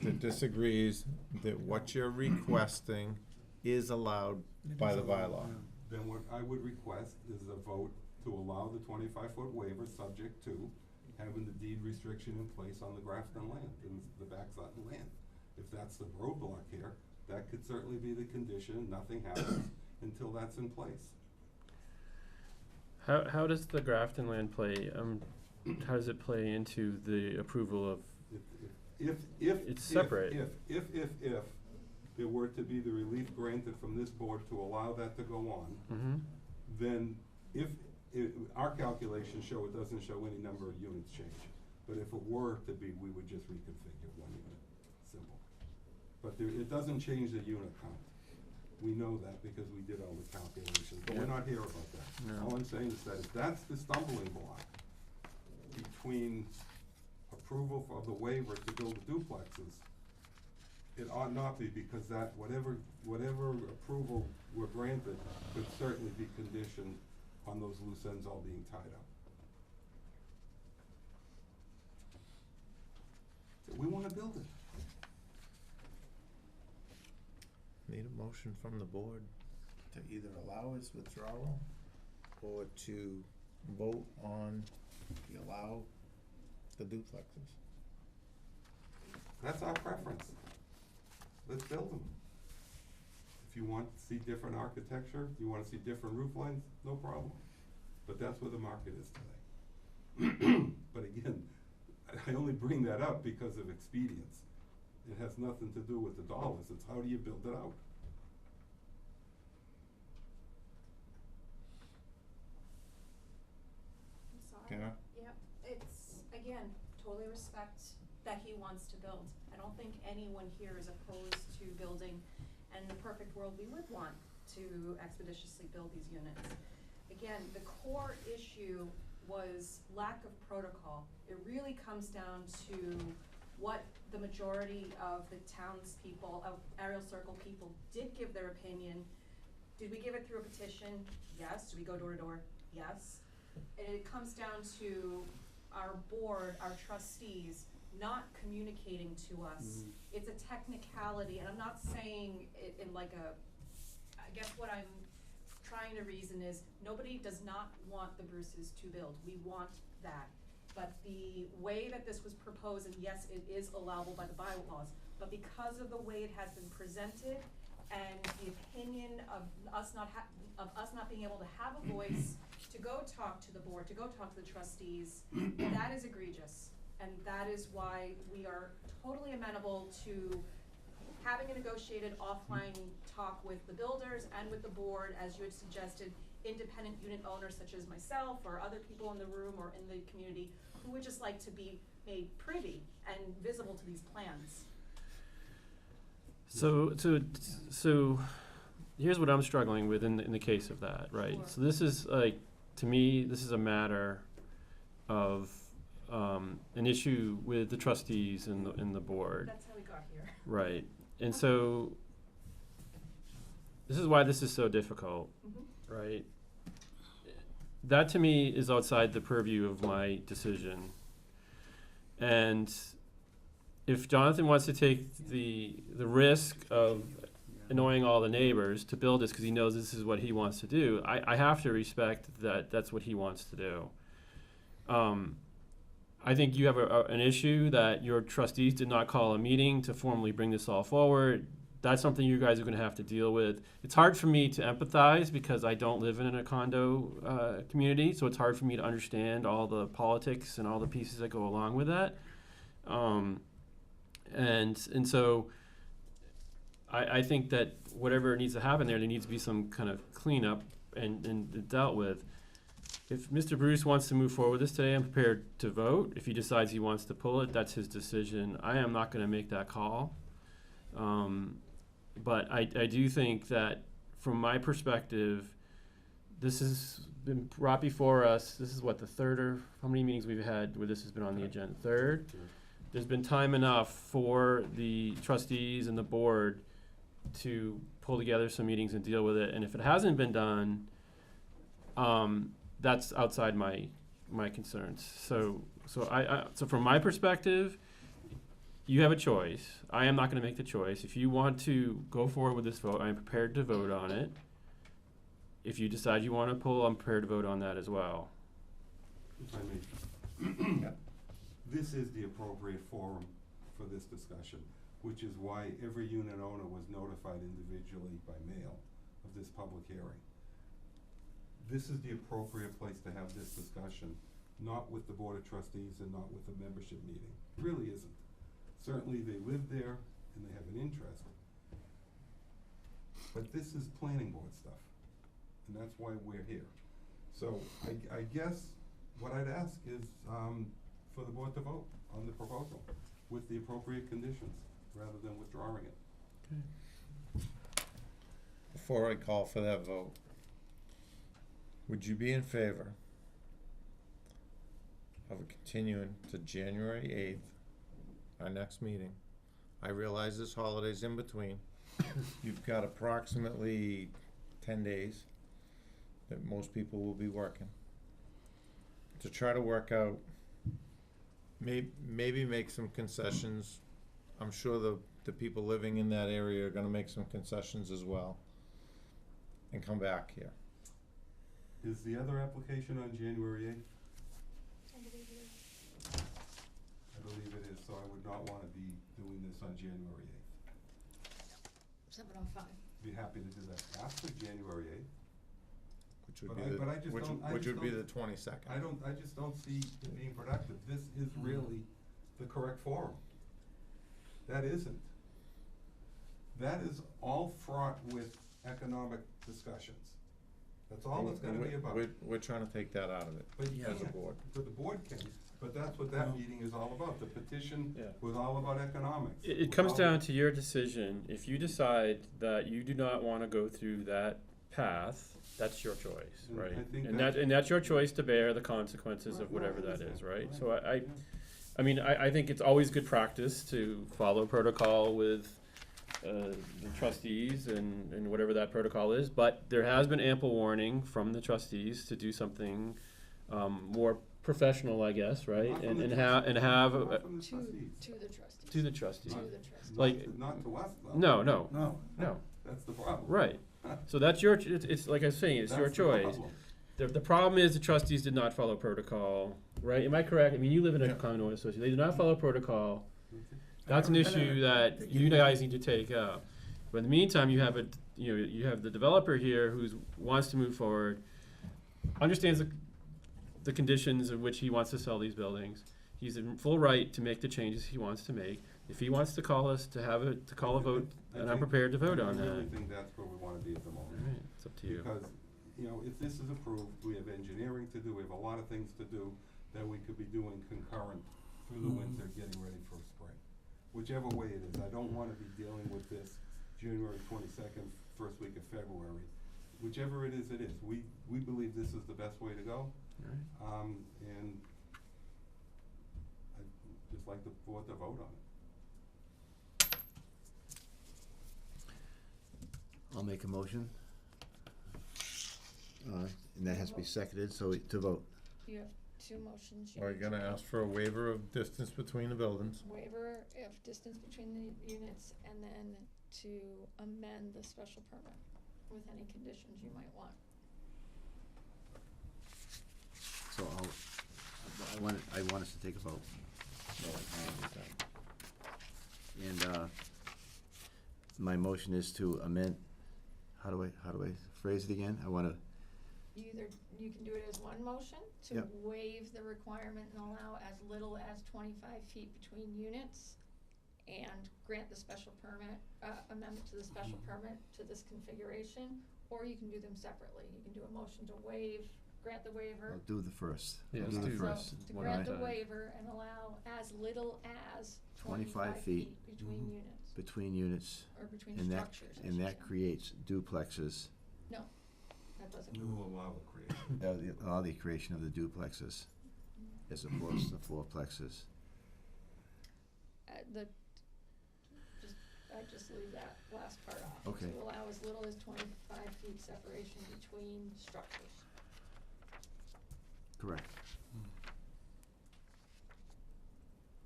that disagrees that what you're requesting is allowed by the bylaw. then what I would request is a vote to allow the 25-foot waiver, subject to having the deed restriction in place on the Grafton land, in the back Sutton land. If that's the roadblock here, that could certainly be the condition, nothing happens until that's in place. How does the Grafton land play, how does it play into the approval of, If It's separate. If there were to be the relief granted from this board to allow that to go on, then our calculations show it doesn't show any number of units change. But if it were to be, we would just reconfigure one unit, simple. But it doesn't change the unit count. We know that because we did all the calculations, but we're not here about that. No. All I'm saying is that if that's the stumbling block between approval of the waiver to build the duplexes, it ought not be, because that, whatever approval were granted could certainly be conditioned on those loose ends all being tied up. So we wanna build it. Need a motion from the board to either allow his withdrawal or to vote on the allow the duplexes. That's our preference. Let's build them. If you want to see different architecture, you wanna see different roof lines, no problem. But that's where the market is today. But again, I only bring that up because of expedience. It has nothing to do with the dollars, it's how do you build it out? I'm sorry. Kara? Yep, it's, again, totally respect that he wants to build. I don't think anyone here is opposed to building, and in the perfect world, we would want to expeditiously build these units. Again, the core issue was lack of protocol. It really comes down to what the majority of the townspeople, of Ariel Circle people, did give their opinion. Did we give it through a petition? Yes. Did we go door to door? Yes. And it comes down to our board, our trustees, not communicating to us. It's a technicality, and I'm not saying it in like a, I guess what I'm trying to reason is, nobody does not want the Bruces to build. We want that. But the way that this was proposed, and yes, it is allowable by the bylaws, but because of the way it has been presented and the opinion of us not being able to have a voice to go talk to the board, to go talk to the trustees, that is egregious. And that is why we are totally amenable to having a negotiated offline talk with the builders and with the board, as you had suggested, independent unit owners such as myself or other people in the room or in the community who would just like to be made privy and visible to these plans. So here's what I'm struggling with in the case of that, right? Sure. So this is like, to me, this is a matter of an issue with the trustees and the board. That's how we got here. Right. And so this is why this is so difficult, right? That to me is outside the purview of my decision. And if Jonathan wants to take the risk of annoying all the neighbors to build this because he knows this is what he wants to do, I have to respect that that's what he wants to do. I think you have an issue that your trustees did not call a meeting to formally bring this all forward. That's something you guys are going to have to deal with. It's hard for me to empathize because I don't live in a condo community, so it's hard for me to understand all the politics and all the pieces that go along with that. And so I think that whatever needs to happen there needs to be some kind of cleanup and dealt with. If Mr. Bruce wants to move forward with this today, I'm prepared to vote. If he decides he wants to pull it, that's his decision. I am not going to make that call. But I do think that from my perspective, this has been brought before us. This is what, the third, or how many meetings we've had where this has been on the agenda? Third? There's been time enough for the trustees and the board to pull together some meetings and deal with it, and if it hasn't been done, that's outside my concerns. So so from my perspective, you have a choice. I am not gonna make the choice. If you want to go forward with this vote, I am prepared to vote on it. If you decide you wanna pull, I'm prepared to vote on that as well. If I may. This is the appropriate forum for this discussion, which is why every unit owner was notified individually by mail of this public hearing. This is the appropriate place to have this discussion, not with the Board of Trustees and not with the membership meeting. It really isn't. Certainly they live there and they have an interest. But this is planning board stuff, and that's why we're here. So I guess what I'd ask is for the board to vote on the proposal with the appropriate conditions, rather than withdrawing it. Before I call for that vote, would you be in favor of continuing to January 8th, our next meeting? I realize this holiday's in between. You've got approximately 10 days that most people will be working to try to work out, maybe make some concessions. I'm sure the people living in that area are gonna make some concessions as well, and come back here. Is the other application on January 8th? I believe it is. I believe it is, so I would not wanna be doing this on January 8th. 7:05. Be happy to do that after January 8th. Which would But be I- the, but I just which, don't- I which just would be don't- the 22nd. I just don't see it being productive. This is really the correct forum. That isn't. That is all fraught with economic discussions. That's all it's gonna be about. We're trying to take that out of it But you as a can't. board. But the board can, but that's what that meeting is all about. The petition Yeah. was all about economics. It was comes all- down to your decision. If you decide that you do not wanna go through that path, that's your choice, And right? I think And that's- that's your choice to bear the consequences of Right, whatever no, I that is, understand. right? Right, So yeah. I mean, I think it's always good practice to follow protocol with the trustees and whatever that protocol is, but there has been ample warning from the trustees to do something more professional, I guess, right? Not from And the and trustees, have not from the To trustees. the trustees. to the trustees. To the trustees. Like- Not to us, though. No. No. That's the problem. Right. So that's your, it's like I was saying, it's your That's the choice. problem. The problem is the trustees did not follow protocol, right? Am I correct? I mean, you live in a common association. They did not follow protocol. That's an issue that you guys need to take up. But in the meantime, you have you have the developer here who's wants to move forward, understands the conditions of which he wants to sell these buildings. He's in full right to make the changes he wants to make. If he wants to call us to call a vote, then I'm prepared to vote on I really that. think that's where we wanna be at the moment. All right, it's up to you. Because, if this is approved, we have engineering to do, we have a lot of things to do that we could be doing concurrent through the winter, getting ready for spring. Whichever way it is, I don't wanna be dealing with this January 22nd, first week of February. Whichever it is, it is. We believe this is the best way to go. And I'd just like the board to vote on it. I'll make a motion. And that has to be seconded, so to vote. You have two motions. Are you gonna ask for a waiver of distance between the buildings? Waiver of distance between the units, and then to amend the special permit with any conditions you might want. So I want us to take a vote. And my motion is to amend, how do I phrase it again? I wanna, You can do it as one motion, to Yep. waive the requirement and allow as little as 25 feet between units, and grant the special permit, amendment to the special permit to this configuration, or you can do them separately. You can do a motion to grant the waiver. I'll do the first. Yeah, I'll let's do the do first. So, to one grant at a the time. waiver and allow as little as 25 feet. between units, Between units, or between and that, structures, I and should that say. creates duplexes. No, that doesn't. We will allow the creation. Allow the creation of the duplexes as opposed to fourplexes. I just leave that last part off. Okay. To allow as little as 25 feet separation between structures. Correct.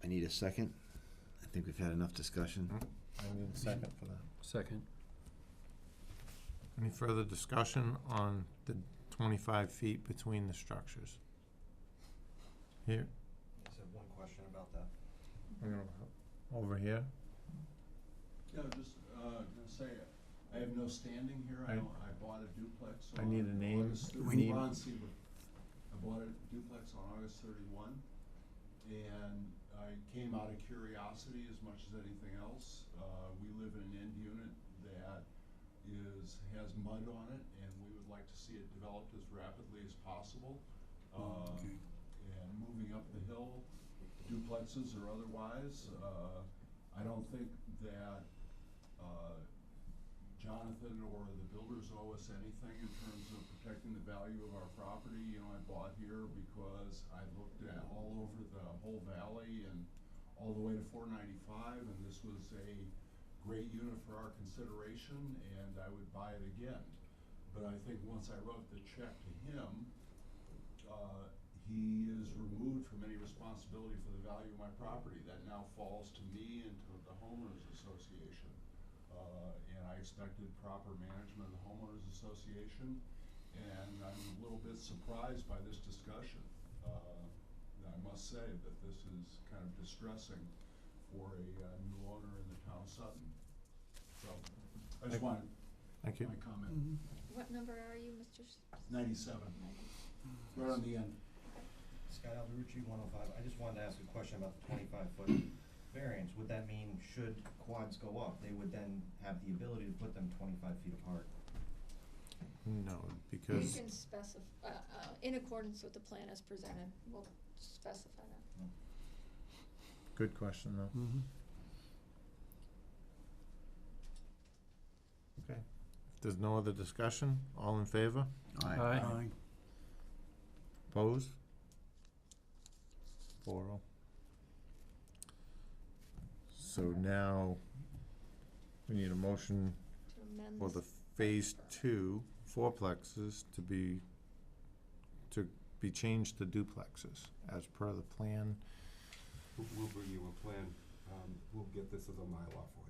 I need a second. I think we've had enough discussion. I need a second for that. Second. Any further discussion on the 25 feet between the structures? Here, I just have one question about that. we're gonna, over here? Yeah, just, gonna say, I have no standing here, I bought a duplex I on need a name. August Name. Ron Seaver. I bought a duplex on August 31, and I came out of curiosity as much as anything else. We live in an end unit that has mud on it, and we would like to see it developed as rapidly as possible. And moving up the hill, duplexes or otherwise, I don't think that Jonathan or the builders owe us anything in terms of protecting the value of our property. You know, I bought here because I looked at all over the whole valley and all the way to 495, and this was a great unit for our consideration, and I would buy it again. But I think once I wrote the check to him, he is removed from any responsibility for the value of my property. That now falls to me and to the homeowners association. And I expected proper management of the homeowners association, and I'm a little bit surprised by this discussion. I must say that this is kind of distressing for a new owner in the town of Sutton. So, I just wanted Thank you. my comment. What number are you, Mr. 97, right on the end. Scott Alderucci, 105. I just wanted to ask a question about the 25-foot variance. Would that mean should quads go up, they would then have the ability to put them 25 feet apart? No, You because can specify, in accordance with the plan as presented, we'll specify that. good question though. Okay. If there's no other discussion, all in favor? Aye. Opposed? 4-0. So now, we need a motion To amend for the this, phase 2 fourplexes to be changed to duplexes as per the plan. We'll bring you a plan, we'll get this as a Mylar for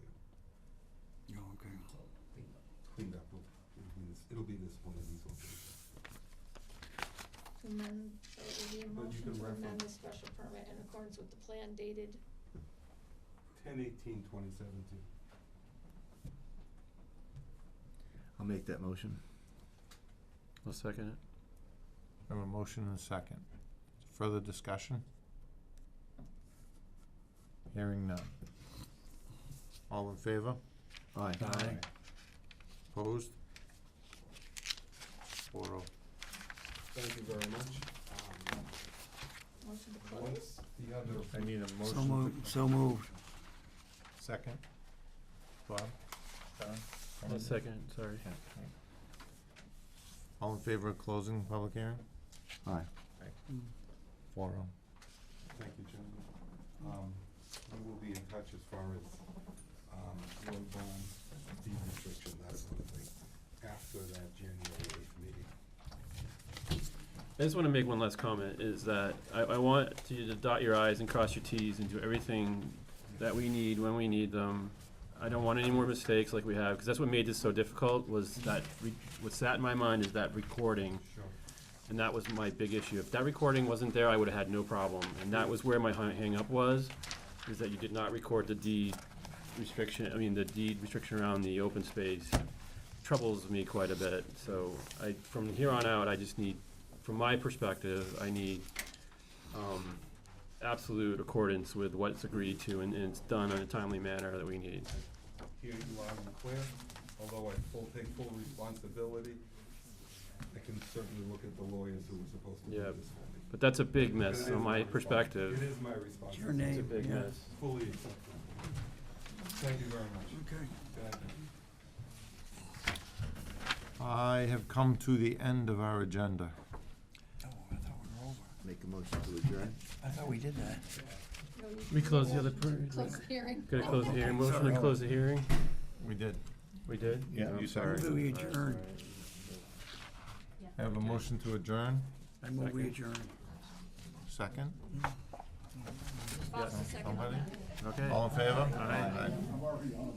you. Oh, okay. Cleaned up, it'll be this one, these will be. to amend, so it would be a But you motion can to amend reference- the special permit in accordance with the plan dated 10/18/2017. I'll make that motion. I'll second it. I have a motion and a second. Further discussion? Hearing none. All in favor? Aye. Opposed? 4-0. Thank you very much. motion to close. Once the other. I need a motion. So to- moved, so moved. Second. Bob? John? I'll second, sorry. All in favor of closing the public hearing? Aye. 4-0. Thank you, gentlemen. We will be in touch as far as road bond, deed restriction, that sort of thing, after that January 8th meeting. I just want to make one last comment, is that I want you to dot your i's and cross your t's and do everything that we need when we need them. I don't want any more mistakes like we have, because that's what made this so difficult, was that, what sat in my mind is that recording. Sure. And that was my big issue. If that recording wasn't there, I would have had no problem. And that was where my hang-up was, is that you did not record the deed restriction, the deed restriction around the open space troubles me quite a bit. So from here on out, I just need, from my perspective, I need absolute accordance with what's agreed to, and it's done in a timely manner that we need. Hear you loud and clear, although I take full responsibility. I can certainly look at the lawyers who were supposed to do Yeah, this for me. but that's a big It miss is from my perspective. It is my responsibility. Your name, It's a big yeah. miss. Fully acceptable. Thank you very much. Okay. Thank you. I have come to the end of our agenda. Oh, I thought we were over. Make a motion to adjourn. I thought we did that. No, you We can close the other motion to per- Close the hearing. Gonna close the hearing, motion to Sorry. close the hearing? We did. We did? Yeah, I'm you sorry. said- We adjourn. I have a motion to adjourn. I move we adjourn. Second? Foster, second on Somebody? that. Okay. All in favor? Aye. Aye. I'm already on.